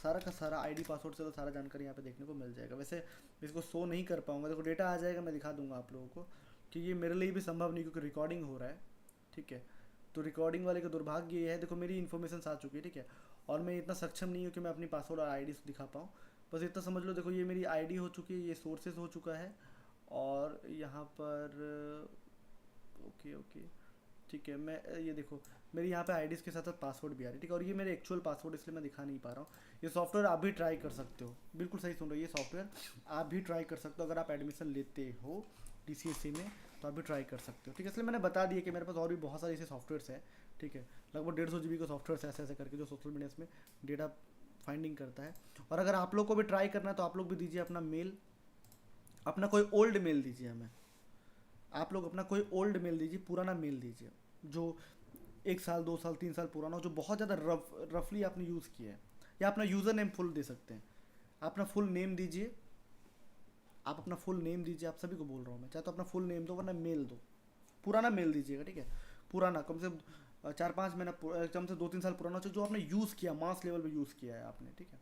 सारा आईडी पासवर्ड से तो सारा जानकारी यहाँ पे देखने को मिल जाएगा। वैसे इसको शो नहीं कर पाऊंगा, देखो डेटा आ जाएगा, मैं दिखा दूंगा आप लोगों को कि ये मेरे लिए भी संभव नहीं, क्योंकि रिकॉर्डिंग हो रहा है, ठीक है। तो रिकॉर्डिंग वाले का दुर्भाग्य ये है, देखो मेरी इन्फॉर्मेशन आ चुकी है, ठीक है। और मैं इतना सक्षम नहीं हूँ कि मैं अपनी पासवर्ड और आईडी दिखा पाऊँ। बस इतना समझ लो, देखो ये मेरी आईडी हो चुकी है, ये सोर्सेज हो चुका है, और यहाँ पर ओके ओके ठीक है। मैं ये देखो मेरी यहाँ पे आईडीज़ के साथ साथ पासवर्ड भी आ रही है, ठीक है। और ये मेरे एक्चुअल पासवर्ड, इसलिए मैं दिखा नहीं पा रहा हूँ। ये सॉफ्टवेयर आप भी ट्राई कर सकते हो, बिल्कुल सही सुन रहे हो, ये सॉफ्टवेयर आप भी ट्राई कर सकते हो। अगर आप एडमिशन लेते हो DCSC में तो आप भी ट्राई कर सकते हो, ठीक है। इसलिए मैंने बता दिया कि मेरे पास और भी बहुत सारे ऐसे सॉफ्टवेयर्स हैं, ठीक है। लगभग 150 GB का सॉफ्टवेयर ऐसे ऐसे करके जो सोशल मीडिया में डेटा फाइंडिंग करता है। और अगर आप लोग को भी ट्राई करना है तो आप लोग भी दीजिए अपना मेल, अपना कोई ओल्ड मेल दीजिए हमें। आप लोग अपना कोई ओल्ड मेल दीजिए, पुराना मेल दीजिए जो 1 साल 2 साल 3 साल पुराना हो, जो बहुत ज़्यादा रफली आपने यूज़ किया है। या अपना यूज़र नेम फुल दे सकते हैं, अपना फुल नेम दीजिए, आप अपना फुल नेम दीजिए। आप सभी को बोल रहा हूँ मैं, चाहे तो अपना फुल नेम दो वरना मेल दो, पुराना मेल दीजिएगा, ठीक है। पुराना कम से 4-5 महीना, कम से 2-3 साल पुराना जो आपने यूज़ किया, मास लेवल पे यूज़ किया है आपने, ठीक है।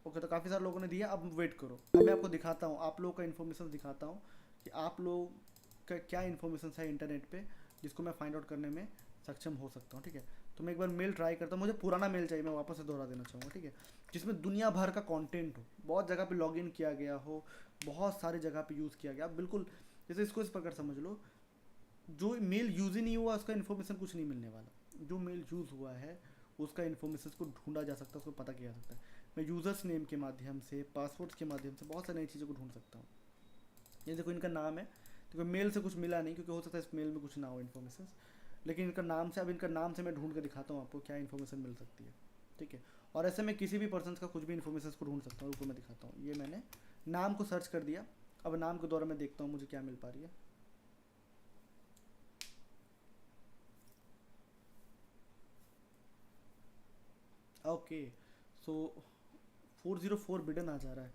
ओके, तो काफ़ी सारे लोगों ने दिया, अब वेट करो, अब मैं आपको दिखाता हूँ, आप लोग का इन्फॉर्मेशन दिखाता हूँ कि आप लोग का क्या इन्फॉर्मेशन है इंटरनेट पे जिसको मैं फाइंड आउट करने में सक्षम हो सकता हूँ, ठीक है। तो मैं एक बार मेल ट्राई करता हूँ, मुझे पुराना मेल चाहिए, मैं वापस से दोहरा देना चाहूँगा, ठीक है। जिसमें दुनिया भर का कंटेंट हो, बहुत जगह पे लॉगिन किया गया हो, बहुत सारी जगह पे यूज़ किया गया, बिल्कुल। जैसे इसको इस प्रकार समझ लो, जो मेल यूज़ ही नहीं हुआ उसका इन्फॉर्मेशन कुछ नहीं मिलने वाला। जो मेल यूज़ हुआ है उसका इन्फॉर्मेशन को ढूंढा जा सकता है, उसको पता किया जा सकता है। मैं यूज़र्स नेम के माध्यम से, पासवर्ड्स के माध्यम से बहुत सारी नई चीज़ों को ढूंढ सकता हूँ। ये देखो इनका नाम है, तो मेल से कुछ मिला नहीं, क्योंकि हो सकता है इस मेल में कुछ ना हो इन्फॉर्मेशन, लेकिन इनका नाम से, अब इनका नाम से मैं ढूंढ के दिखाता हूँ आपको क्या इन्फॉर्मेशन मिल सकती है, ठीक है। और ऐसे मैं किसी भी पर्सन का कुछ भी इन्फॉर्मेशन को ढूंढ सकता हूँ, रुको मैं दिखाता हूँ। ये मैंने नाम को सर्च कर दिया, अब नाम के द्वारा मैं देखता हूँ मुझे क्या मिल पा रही है। ओके, सो 404 बिडन आ जा रहा है,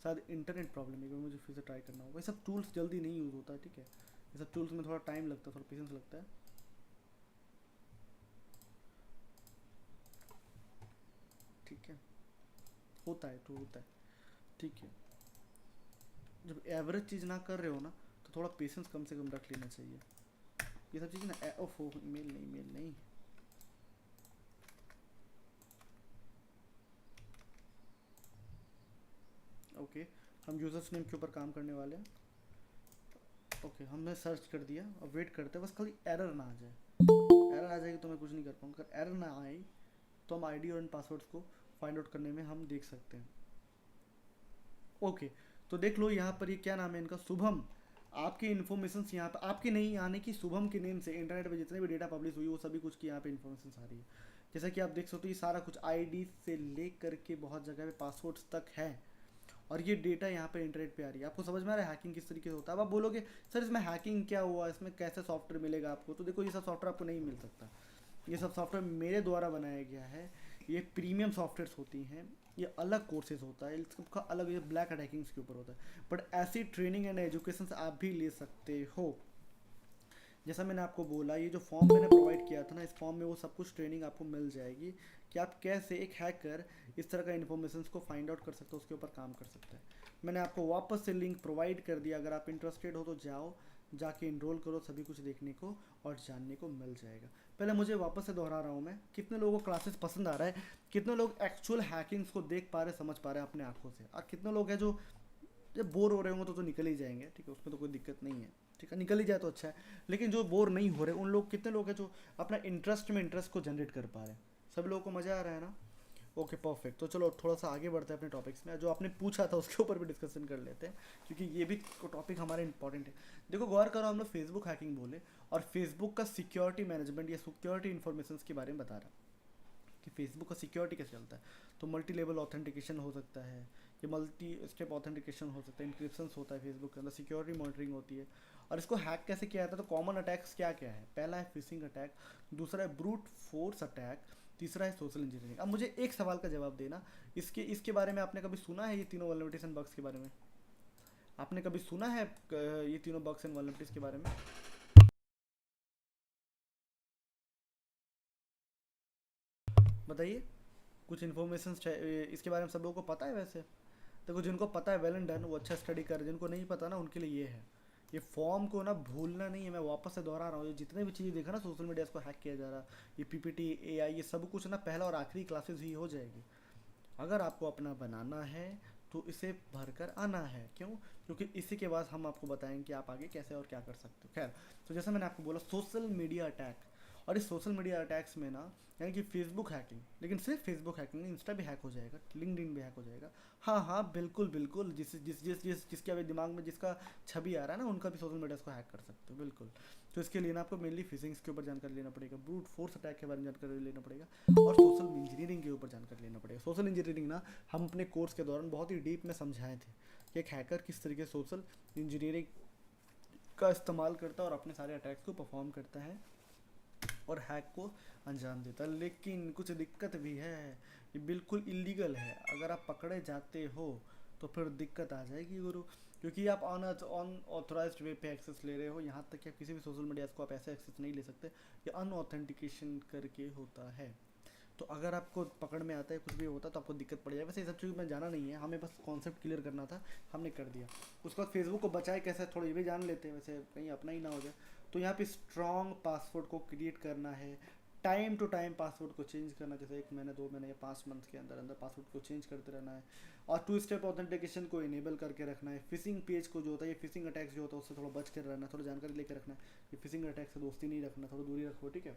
शायद इंटरनेट प्रॉब्लम है, मुझे फिर से ट्राई करना होगा। ये सब टूल्स जल्दी नहीं यूज़ होता है, ठीक है। ये सब टूल्स में थोड़ा टाइम लगता है, थोड़ा पेशेंस लगता है। ठीक है, होता है तो होता है, ठीक है। जब एवरेज चीज़ ना कर रहे हो ना तो थोड़ा पेशेंस कम से कम रख लेना चाहिए। ये सब चीज़ें ना, ओफो मेल नहीं, मेल नहीं। ओके, हम यूजर्स नेम के ऊपर काम करने वाले हैं। ओके, हमने सर्च कर दिया और वेट करते हैं, बस खाली एरर ना आ जाए। एरर आ जाएगी तो मैं कुछ नहीं कर पाऊँगा। अगर एरर ना आए तो हम आईडी और पासवर्ड्स को फाइंड आउट करने में हम देख सकते हैं। ओके, तो देख लो यहाँ पर ये क्या नाम है इनका, शुभम। आपकी इन्फॉर्मेशन यहाँ पर आपके नहीं आने की, शुभम के नेम से इंटरनेट पे जितने भी डेटा पब्लिश हुई वो सभी कुछ की यहाँ पे इन्फॉर्मेशन आ रही है। जैसा कि आप देख सकते हो ये सारा कुछ आईडी से ले करके बहुत जगह पे पासवर्ड्स तक है, और ये डेटा यहाँ पे इंटरनेट पे आ रही है। आपको समझ में आ रहा है हैकिंग किस तरीके से होता है। अब आप बोलोगे सर इसमें हैकिंग क्या हुआ, इसमें कैसे सॉफ्टवेयर मिलेगा आपको, तो देखो ये सब सॉफ्टवेयर आपको नहीं मिल सकता। ये सब सॉफ्टवेयर मेरे द्वारा बनाया गया है। ये प्रीमियम सॉफ्टवेयर्स होती हैं, ये अलग कोर्सेज होता है, इसका अलग, ये ब्लैक हैकिंग्स के ऊपर होता है। बट ऐसी ट्रेनिंग एंड एजुकेशन आप भी ले सकते हो। जैसा मैंने आपको बोला, ये जो फॉर्म मैंने प्रोवाइड किया था ना, इस फॉर्म में वो सब कुछ ट्रेनिंग आपको मिल जाएगी कि आप कैसे एक हैकर इस तरह का इन्फॉर्मेशन को फाइंड आउट कर सकते हो, उसके ऊपर काम कर सकते हैं। मैंने आपको वापस से लिंक प्रोवाइड कर दिया, अगर आप इंटरेस्टेड हो तो जाओ, जाके इनरोल करो, सभी कुछ देखने को और जानने को मिल जाएगा। पहले मुझे वापस से दोहरा रहा हूँ मैं, कितने लोगों को क्लासेस पसंद आ रहा है, कितने लोग एक्चुअल हैकिंग्स को देख पा रहे, समझ पा रहे हैं अपने आंखों से, और कितने लोग हैं जो जब बोर हो रहे होंगे तो निकल ही जाएंगे, ठीक है, उसमें तो कोई दिक्कत नहीं है, ठीक है, निकल ही जाए तो अच्छा है। लेकिन जो बोर नहीं हो रहे उन लोग, कितने लोग हैं जो अपना इंटरेस्ट में इंटरेस्ट को जनरेट कर पा रहे हैं, सभी लोगों को मज़ा आ रहा है ना। ओके परफेक्ट, तो चलो थोड़ा सा आगे बढ़ते हैं अपने टॉपिक्स में, जो आपने पूछा था उसके ऊपर भी डिस्कशन कर लेते हैं, क्योंकि ये भी टॉपिक हमारे इंपॉर्टेंट है। देखो गौर करो, हम लोग फेसबुक हैकिंग बोले और फेसबुक का सिक्योरिटी मैनेजमेंट या सिक्योरिटी इन्फॉर्मेशन के बारे में बता रहा कि फेसबुक का सिक्योरिटी कैसे चलता है। तो मल्टी लेवल ऑथेंटिकेशन हो सकता है, ये मल्टी स्टेप ऑथेंटिकेशन हो सकता है, इंक्रिप्शन होता है फेसबुक के अंदर, सिक्योरिटी मॉनिटरिंग होती है। और इसको हैक कैसे किया जाता है, तो कॉमन अटैक्स क्या क्या है, पहला है फिशिंग अटैक, दूसरा है ब्रूट फोर्स अटैक, तीसरा है सोशल इंजीनियरिंग। अब मुझे एक सवाल का जवाब देना, इसके बारे में आपने कभी सुना है, ये तीनों वल्नरेबिलिटीज बग्स के बारे में आपने कभी सुना है, ये तीनों बग्स एंड वल्नरेबिलिटीज के बारे में? बताइए, कुछ इन्फॉर्मेशन इसके बारे में सब लोगों को पता है वैसे? देखो जिनको पता है वेल एंड डन, वो अच्छा स्टडी कर, जिनको नहीं पता ना उनके लिए ये है, ये फॉर्म को ना भूलना नहीं है। मैं वापस से दोहरा रहा हूँ, ये जितने भी चीज़ें देखा ना सोशल मीडिया इसको हैक किया जा रहा, ये पीपीटी एआई, ये सब कुछ ना पहला और आखिरी क्लासेस ही हो जाएगी। अगर आपको अपना बनाना है तो इसे भरकर आना है। क्यों? क्योंकि इसी के बाद हम आपको बताएंगे कि आप आगे कैसे और क्या कर सकते हो। खैर, तो जैसा मैंने आपको बोला सोशल मीडिया अटैक, और इस सोशल मीडिया अटैक्स में ना, यानी कि फेसबुक हैकिंग, लेकिन सिर्फ फेसबुक हैकिंग नहीं, इंस्टा भी हैक हो जाएगा, लिंक्डइन भी हैक हो जाएगा। हाँ हाँ बिल्कुल बिल्कुल, जिसके अभी दिमाग में जिसका छवि आ रहा है ना, उनका भी सोशल मीडिया को हैक कर सकते हो बिल्कुल। तो इसके लिए ना आपको मेनली फिशिंग्स के ऊपर जानकारी लेना पड़ेगा, ब्रूट फोर्स अटैक के बारे में जानकारी लेना पड़ेगा, और सोशल इंजीनियरिंग के ऊपर जानकारी लेना पड़ेगा। सोशल इंजीनियरिंग ना हम अपने कोर्स के दौरान बहुत ही डीप में समझाए थे कि एक हैकर किस तरीके से सोशल इंजीनियरिंग का इस्तेमाल करता है और अपने सारे अटैक्स को परफॉर्म करता है और हैक को अंजाम देता है। लेकिन कुछ दिक्कत भी है, ये बिल्कुल इलीगल है, अगर आप पकड़े जाते हो तो फिर दिक्कत आ जाएगी गुरु, क्योंकि आप अनऑथराइज्ड वे पे एक्सेस ले रहे हो। यहाँ तक कि आप किसी भी सोशल मीडिया को आप ऐसे एक्सेस नहीं ले सकते, ये अनऑथेंटिकेशन करके होता है। तो अगर आपको पकड़ में आता है कुछ भी होता है तो आपको दिक्कत पड़ जाए। वैसे ये सब चीज़ में जाना नहीं है, हमें बस कॉन्सेप्ट क्लियर करना था, हमने कर दिया। उसके बाद फेसबुक को बचाए कैसे, थोड़ा ये भी जान लेते हैं, वैसे कहीं अपना ही ना हो जाए। तो यहाँ पे स्ट्रॉन्ग पासवर्ड को क्रिएट करना है, टाइम टू टाइम पासवर्ड को चेंज करना, जैसे 1 महीने 2 महीने या 5 मंथ के अंदर अंदर पासवर्ड को चेंज करते रहना है, और 2 स्टेप ऑथेंटिकेशन को इनेबल करके रखना है। फिशिंग पेज को जो होता है, ये फिशिंग अटैक्स जो होता है उससे थोड़ा बच कर रहना है, थोड़ा जानकारी लेकर रखना है कि फिशिंग अटैक से दोस्ती नहीं रखना, थोड़ा दूरी रखो, ठीक है।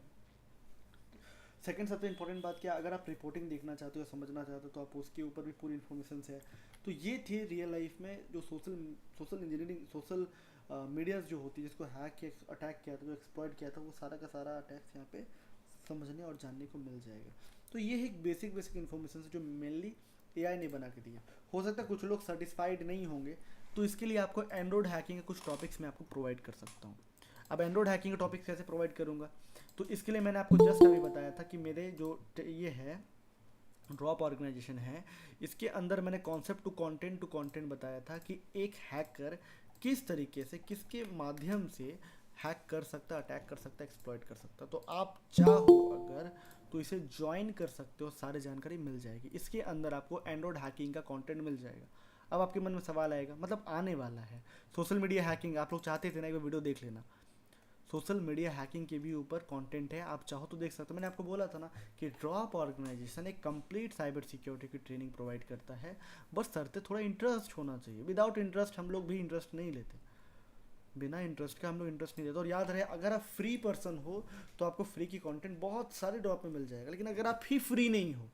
सेकंड सबसे इंपॉर्टेंट बात क्या, अगर आप रिपोर्टिंग देखना चाहते हो, समझना चाहते हो, तो आप उसके ऊपर भी पूरी इन्फॉर्मेशन है। तो ये थे रियल लाइफ में जो सोशल इंजीनियरिंग, सोशल मीडियाज जो होती है, जिसको हैक किया, अटैक किया था, जो एक्सप्लॉइट किया था, वो सारा का सारा अटैक्स यहाँ पे समझने और जानने को मिल जाएगा। तो ये एक बेसिक इन्फॉर्मेशन है जो मेनली एआई ने बना के दिया। हो सकता है कुछ लोग सेटिस्फाइड नहीं होंगे, तो इसके लिए आपको एंड्रॉइड हैकिंग के कुछ टॉपिक्स मैं आपको प्रोवाइड कर सकता हूँ। अब एंड्रॉइड हैकिंग के टॉपिक्स कैसे प्रोवाइड करूँगा, तो इसके लिए मैंने आपको जस्ट अभी बताया था कि मेरे जो ये है ड्रॉप ऑर्गेनाइजेशन है, इसके अंदर मैंने कॉन्सेप्ट टू कंटेंट बताया था कि एक हैकर किस तरीके से, किसके माध्यम से हैक कर सकता, अटैक कर सकता, एक्सप्लॉइट कर सकता। तो आप चाहो अगर तो इसे ज्वाइन कर सकते हो, सारी जानकारी मिल जाएगी। इसके अंदर आपको एंड्रॉइड हैकिंग का कंटेंट मिल जाएगा। अब आपके मन में सवाल आएगा, मतलब आने वाला है सोशल मीडिया हैकिंग, आप लोग चाहते थे ना, एक वीडियो देख लेना, सोशल मीडिया हैकिंग के भी ऊपर कंटेंट है, आप चाहो तो देख सकते हो। मैंने आपको बोला था ना कि ड्रॉप ऑर्गेनाइजेशन एक कंप्लीट साइबर सिक्योरिटी की ट्रेनिंग प्रोवाइड करता है, बस शर्ते थोड़ा इंटरेस्ट होना चाहिए। विदाउट इंटरेस्ट हम लोग भी इंटरेस्ट नहीं लेते, बिना इंटरेस्ट के हम लोग इंटरेस्ट नहीं देते। और याद रहे, अगर आप फ्री पर्सन हो तो आपको फ्री की कंटेंट बहुत सारे ड्रॉप में मिल जाएगा, लेकिन अगर आप ही फ्री नहीं हो,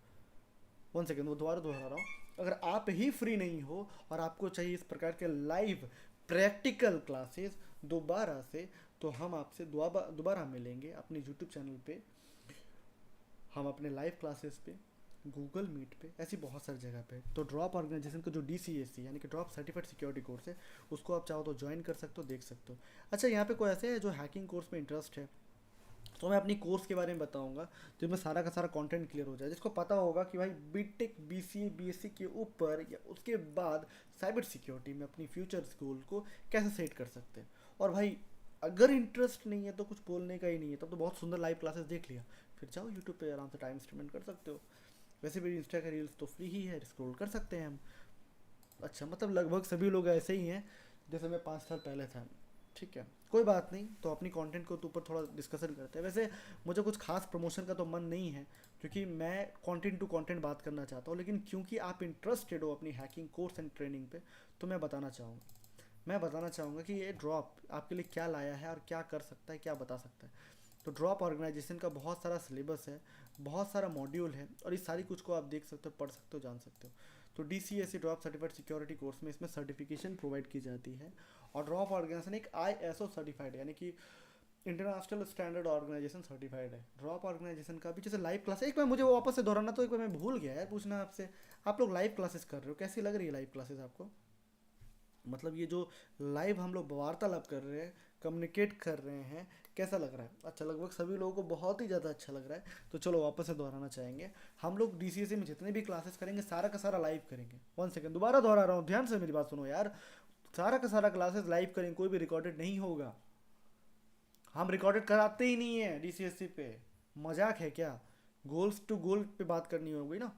वन सेकेंड वो दोबारा दोहरा रहा हूँ, अगर आप ही फ्री नहीं हो और आपको चाहिए इस प्रकार के लाइव प्रैक्टिकल क्लासेस दोबारा से, तो हम आपसे दोबारा मिलेंगे अपने यूट्यूब चैनल पे, हम अपने लाइव क्लासेस पे, गूगल मीट पे, ऐसी बहुत सारी जगह पे। तो ड्रॉप ऑर्गेनाइजेशन का जो DCSC यानी कि ड्रॉप सर्टिफाइड सिक्योरिटी कोर्स है, उसको आप चाहो तो ज्वाइन कर सकते हो, देख सकते हो। अच्छा, यहाँ पे कोई ऐसे है जो हैकिंग कोर्स में इंटरेस्ट है, तो मैं अपनी कोर्स के बारे में बताऊंगा, जिसमें सारा का सारा कंटेंट क्लियर हो जाए, जिसको पता होगा कि भाई बीटेक BCA BSc के ऊपर या उसके बाद साइबर सिक्योरिटी में अपनी फ्यूचर गोल को कैसे सेट कर सकते हैं। और भाई अगर इंटरेस्ट नहीं है तो कुछ बोलने का ही नहीं है, तब तो बहुत सुंदर लाइव क्लासेस देख लिया, फिर जाओ यूट्यूब पे आराम से टाइम स्पेंड कर सकते हो। वैसे भी इंस्टा का रील्स तो फ्री ही है, स्क्रॉल कर सकते हैं हम। अच्छा, मतलब लगभग सभी लोग ऐसे ही हैं जैसे मैं 5 साल पहले था। ठीक है, कोई बात नहीं, तो अपनी कंटेंट को तो ऊपर थोड़ा डिस्कशन करते हैं। वैसे मुझे कुछ खास प्रमोशन का तो मन नहीं है, क्योंकि मैं कंटेंट टू कंटेंट बात करना चाहता हूँ, लेकिन क्योंकि आप इंटरेस्टेड हो अपनी हैकिंग कोर्स एंड ट्रेनिंग पे, तो मैं बताना चाहूँगा कि ये ड्रॉप आपके लिए क्या लाया है और क्या कर सकता है, क्या बता सकता है। तो ड्रॉप ऑर्गेनाइजेशन का बहुत सारा सिलेबस है, बहुत सारा मॉड्यूल है, और इस सारी कुछ को आप देख सकते हो, पढ़ सकते हो, जान सकते हो। तो DCSC drop certified security course में इसमें सर्टिफिकेशन प्रोवाइड की जाती है। और ड्रॉप ऑर्गेनाइजेशन एक ISO सर्टिफाइड यानी कि इंटरनेशनल स्टैंडर्ड ऑर्गेनाइजेशन सर्टिफाइड है। ड्रॉप ऑर्गेनाइजेशन का भी जैसे लाइव क्लास, एक बार मुझे वो वापस से दोहराना, तो एक बार मैं भूल गया यार पूछना आपसे, आप लोग लाइव क्लासेस कर रहे हो, कैसी लग रही है लाइव क्लासेस आपको? मतलब ये जो लाइव हम लोग वार्तालाप कर रहे हैं, कम्युनिकेट कर रहे हैं, कैसा लग रहा है? अच्छा, लगभग सभी लोगों को बहुत ही ज़्यादा अच्छा लग रहा है। तो चलो वापस से दोहराना चाहेंगे, हम लोग DCSC में जितने भी क्लासेस करेंगे सारा का सारा लाइव करेंगे। वन सेकंड, दोबारा दोहरा रहा हूँ, ध्यान से मेरी बात सुनो यार, सारा का सारा क्लासेस लाइव करेंगे, कोई भी रिकॉर्डेड नहीं होगा। हम रिकॉर्डेड कराते ही नहीं है DCSC पे, मजाक है क्या? गोल्स टू गोल पे बात करनी होगी ना,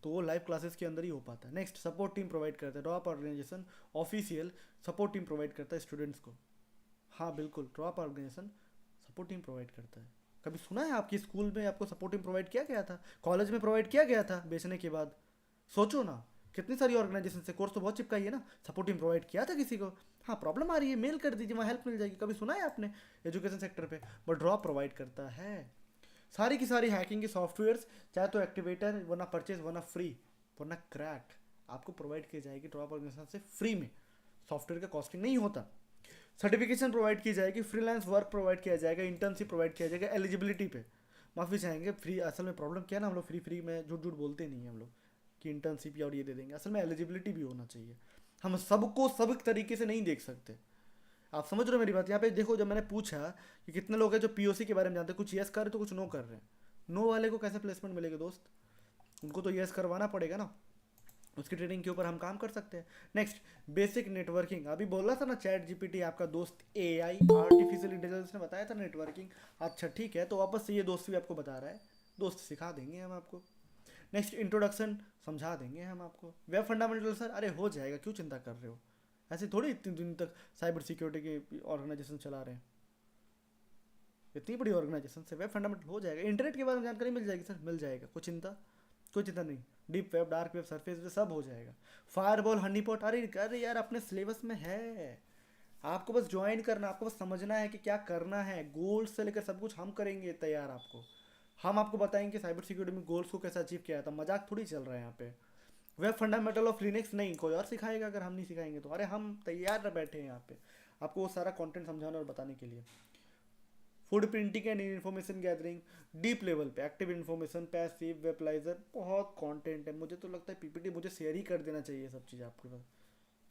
तो वो लाइव क्लासेस के अंदर ही हो पाता है। नेक्स्ट, सपोर्ट टीम प्रोवाइड करता है drop organization, official support team provide करता है स्टूडेंट्स को। हाँ बिल्कुल, drop organization support team provide करता है। कभी सुना है आपकी स्कूल में आपको सपोर्ट टीम प्रोवाइड किया गया था, कॉलेज में प्रोवाइड किया गया था बेचने के बाद? सोचो ना, कितनी सारी ऑर्गेनाइजेशन से कोर्स तो बहुत चिपकाई है ना, सपोर्ट टीम प्रोवाइड किया था किसी को? हाँ, प्रॉब्लम आ रही है, मेल कर दीजिए, वहाँ हेल्प मिल जाएगी। कभी सुना है आपने एजुकेशन सेक्टर पे? बट ड्रॉप प्रोवाइड करता है सारी की सारी हैकिंग की सॉफ्टवेयर्स, चाहे तो एक्टिवेटर, वरना परचेज, वरना फ्री, वरना क्रैक, आपको प्रोवाइड की जाएगी ड्रॉप ऑर्गेनाइजेशन से फ्री में। सॉफ्टवेयर का कॉस्टिंग नहीं होता। सर्टिफिकेशन प्रोवाइड की जाएगी, फ्रीलांस वर्क प्रोवाइड किया जाएगा, इंटर्नशिप प्रोवाइड किया जाएगा एलिजिबिलिटी पे। माफ़ी चाहेंगे, फ्री असल में प्रॉब्लम क्या है ना, हम लोग फ्री फ्री में झूठ झूठ बोलते नहीं हैं हम लोग कि इंटर्नशिप या और ये दे देंगे। असल में एलिजिबिलिटी भी होना चाहिए, हम सबको सब तरीके से नहीं देख सकते। आप समझ रहे हो मेरी बात? यहाँ पे देखो, जब मैंने पूछा कि कितने लोग हैं जो POC के बारे में जानते हैं, कुछ यस कर रहे तो कुछ नो कर रहे हैं। नो वाले को कैसे प्लेसमेंट मिलेगा दोस्त? उनको तो यस करवाना पड़ेगा ना, उसकी ट्रेनिंग के ऊपर हम काम कर सकते हैं। नेक्स्ट, बेसिक नेटवर्किंग, अभी बोला था ना ChatGPT आपका दोस्त, AI आर्टिफिशियल इंटेलिजेंस ने बताया था नेटवर्किंग। अच्छा ठीक है, तो वापस से ये दोस्त भी आपको बता रहा है, दोस्त सिखा देंगे हम आपको। नेक्स्ट, इंट्रोडक्शन समझा देंगे हम आपको। वेब फंडामेंटल सर, अरे हो जाएगा, क्यों चिंता कर रहे हो? ऐसे थोड़ी इतने दिन तक साइबर सिक्योरिटी की ऑर्गेनाइजेशन चला रहे हैं, इतनी बड़ी ऑर्गेनाइजेशन से वेब फंडामेंटल हो जाएगा। इंटरनेट के बारे में जानकारी मिल जाएगी सर, मिल जाएगा, कोई चिंता नहीं। Deep web, dark web, surface web सब हो जाएगा। फायरबॉल, हनीपॉट, अरे अरे यार अपने सिलेबस में है, आपको बस ज्वाइन करना, आपको बस समझना है कि क्या करना है। गोल्स से लेकर सब कुछ हम करेंगे तैयार आपको, हम आपको बताएंगे साइबर सिक्योरिटी में गोल्स को कैसे अचीव किया जाता है। मजाक थोड़ी चल रहा है यहाँ पे। वेब फंडामेंटल ऑफ लिनक्स नहीं, कोई और सिखाएगा, अगर हम नहीं सिखाएंगे तो। अरे हम तैयार बैठे हैं यहाँ पे आपको वो सारा कंटेंट समझाने और बताने के लिए। Food printing and information gathering, deep level पे एक्टिव इन्फॉर्मेशन, पैसिव वेबलाइजर, बहुत कंटेंट है। मुझे तो लगता है PPT मुझे शेयर ही कर देना चाहिए सब चीज़ आपके पास,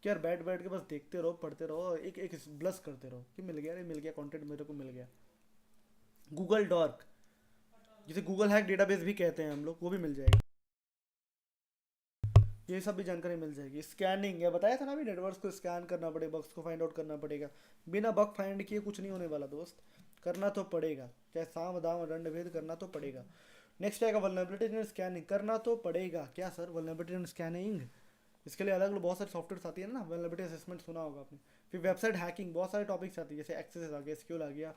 कि यार बैठ बैठ के बस देखते रहो, पढ़ते रहो, एक एक ब्लस करते रहो कि मिल गया, अरे मिल गया कंटेंट, मेरे को मिल गया। गूगल डॉर्क, जिसे गूगल हैक डेटाबेस भी कहते हैं हम लोग, वो भी मिल जाएगा, ये सब भी जानकारी मिल जाएगी। स्कैनिंग है, बताया था ना अभी, नेटवर्क को स्कैन करना पड़ेगा, बग्स को फाइंड आउट करना पड़ेगा। बिना बग फाइंड किए कुछ नहीं होने वाला दोस्त, करना तो पड़ेगा, चाहे साम दाम दंड भेद करना तो पड़ेगा। नेक्स्ट आएगा वल्नरेबिलिटी एंड स्कैनिंग, करना तो पड़ेगा। क्या सर, वल्नरेबिलिटी एंड स्कैनिंग, इसके लिए अलग अलग बहुत सारे सॉफ्टवेयर आती है ना, वल्नरेबिलिटी असेसमेंट सुना होगा आपने। फिर वेबसाइट हैकिंग, बहुत सारे टॉपिक्स आती है, जैसे एक्सेस आ गया, SQL आ गया,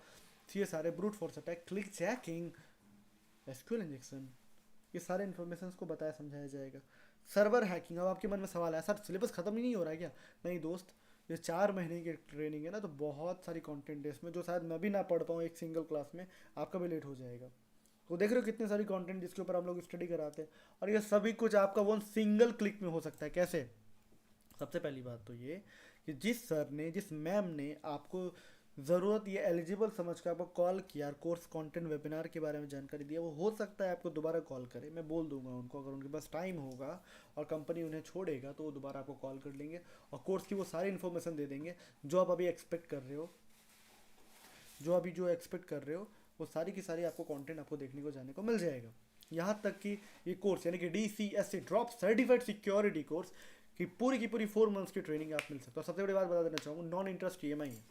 CSRA, brute force attack, click checking, SQL injection, ये सारे इन्फॉर्मेशन को बताया समझाया जाएगा। सर्वर हैकिंग, अब आपके मन में सवाल है सर सिलेबस खत्म ही नहीं हो रहा है क्या? नहीं दोस्त, ये 4 महीने की ट्रेनिंग है ना, तो बहुत सारी कंटेंट है इसमें जो शायद मैं भी ना पढ़ पाऊँ एक सिंगल क्लास में, आपका भी लेट हो जाएगा। तो देख रहे हो कितने सारी कंटेंट जिसके ऊपर हम लोग स्टडी कराते हैं, और ये सभी कुछ आपका वन सिंगल क्लिक में हो सकता है। कैसे? सबसे पहली बात तो ये कि जिस सर ने, जिस मैम ने आपको ज़रूरत ये एलिजिबल समझ कर आपको कॉल किया, कोर्स कंटेंट वेबिनार के बारे में जानकारी दिया, वो हो सकता है आपको दोबारा कॉल करे। मैं बोल दूंगा उनको, अगर उनके पास टाइम होगा और कंपनी उन्हें छोड़ेगा तो वो दोबारा आपको कॉल कर लेंगे और कोर्स की वो सारी इन्फॉर्मेशन दे देंगे जो आप अभी एक्सपेक्ट कर रहे हो, जो एक्सपेक्ट कर रहे हो, वो सारी की सारी आपको कंटेंट आपको देखने को जाने को मिल जाएगा। यहाँ तक कि ये कोर्स यानी कि DCSA drop certified security course की पूरी 4 मंथ्स की ट्रेनिंग आप मिल सकते हो। सबसे बड़ी बात बता देना चाहूँगा, नॉन इंटरेस्ट EMI है।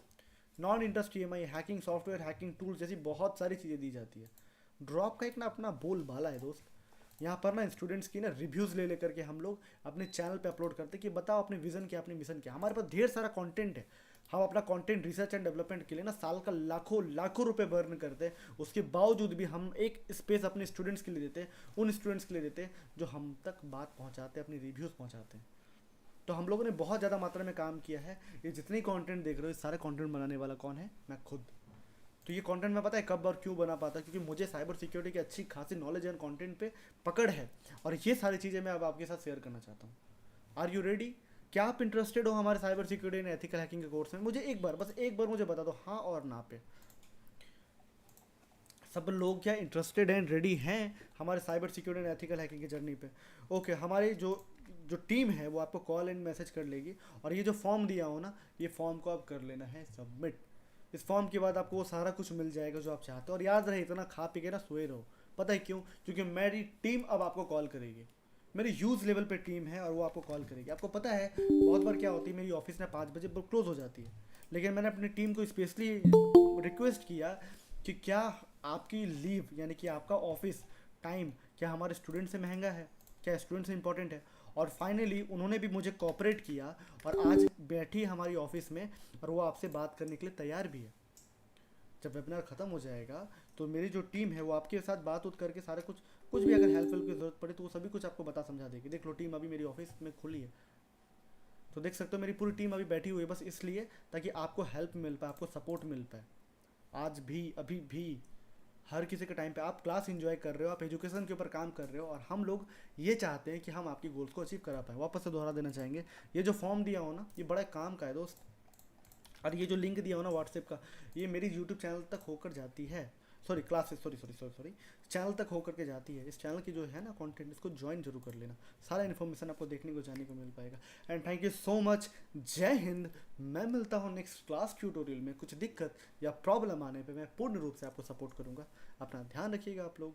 Non interest EMI, hacking software, hacking tools जैसी बहुत सारी चीज़ें दी जाती है। ड्रॉप का एक ना अपना बोलबाला है दोस्त। यहाँ पर ना स्टूडेंट्स की ना रिव्यूज़ ले लेकर के हम लोग अपने चैनल पे अपलोड करते हैं कि बताओ अपने विजन क्या, अपनी मिशन क्या। हमारे पास ढेर सारा कंटेंट है। हम अपना कंटेंट रिसर्च एंड डेवलपमेंट के लिए ना साल का लाखों लाखों रुपए बर्न करते हैं। उसके बावजूद भी हम एक स्पेस अपने स्टूडेंट्स के लिए देते हैं, उन स्टूडेंट्स के लिए देते हैं जो हम तक बात पहुँचाते हैं, अपनी रिव्यूज़ पहुँचाते हैं। तो हम लोगों ने बहुत ज़्यादा मात्रा में काम किया है। ये जितने कंटेंट देख रहे हो, ये सारे कंटेंट बनाने वाला कौन है? मैं खुद। तो ये कंटेंट मैं पता है कब और क्यों बना पाता, क्योंकि मुझे साइबर सिक्योरिटी की अच्छी खासी नॉलेज एंड कंटेंट पे पकड़ है, और ये सारी चीज़ें मैं अब आपके साथ शेयर करना चाहता हूँ। Are you ready? क्या आप इंटरेस्टेड हो हमारे cyber security and ethical hacking के कोर्स में? मुझे एक बार, बस एक बार मुझे बता दो हाँ और ना पे। सब लोग क्या इंटरेस्टेड एंड रेडी हैं हमारे cyber security and ethical hacking की जर्नी पे? ओके, हमारी जो जो टीम है वो आपको कॉल एंड मैसेज कर लेगी, और ये जो फॉर्म दिया हो ना, ये फॉर्म को आप कर लेना है सबमिट। इस फॉर्म के बाद आपको वो सारा कुछ मिल जाएगा जो आप चाहते हो। और याद रहे, इतना खा पी के ना सोए रहो। पता है क्यों? क्योंकि मेरी टीम अब आपको कॉल करेगी। मेरी यूज लेवल पे टीम है और वो आपको कॉल करेगी। आपको पता है बहुत बार क्या होती है, मेरी ऑफिस ना 5 बजे क्लोज हो जाती है, लेकिन मैंने अपनी टीम को स्पेशली रिक्वेस्ट किया कि क्या आपकी लीव यानी कि आपका ऑफिस टाइम क्या हमारे स्टूडेंट से महंगा है, क्या स्टूडेंट से इंपॉर्टेंट है? और फाइनली उन्होंने भी मुझे कोऑपरेट किया और आज बैठी हमारी ऑफिस में, और वो आपसे बात करने के लिए तैयार भी है। जब वेबिनार ख़त्म हो जाएगा तो मेरी जो टीम है वो आपके साथ बात उत करके सारे कुछ भी अगर हेल्प की ज़रूरत पड़े तो वो सभी कुछ आपको बता समझा देगी। देख लो, टीम अभी मेरी ऑफिस में खुली है, तो देख सकते हो मेरी पूरी टीम अभी बैठी हुई है, बस इसलिए ताकि आपको हेल्प मिल पाए, आपको सपोर्ट मिल पाए। आज भी, अभी भी, हर किसी के टाइम पे आप क्लास एंजॉय कर रहे हो, आप एजुकेशन के ऊपर काम कर रहे हो, और हम लोग ये चाहते हैं कि हम आपकी गोल्स को अचीव करा पाए। वापस से दोहरा देना चाहेंगे, ये जो फॉर्म दिया हो ना, ये बड़ा काम का है दोस्त। और ये जो लिंक दिया हो ना व्हाट्सएप का, ये मेरी यूट्यूब चैनल तक होकर जाती है। सॉरी, क्लासेस, सॉरी, चैनल तक होकर के जाती है। इस चैनल की जो है ना कंटेंट, इसको ज्वाइन जरूर कर लेना, सारा इन्फॉर्मेशन आपको देखने को जाने को मिल पाएगा। And thank you so much. जय हिंद। मैं मिलता हूँ नेक्स्ट क्लास ट्यूटोरियल में। कुछ दिक्कत या प्रॉब्लम आने पे मैं पूर्ण रूप से आपको सपोर्ट करूँगा। अपना ध्यान रखिएगा आप लोग।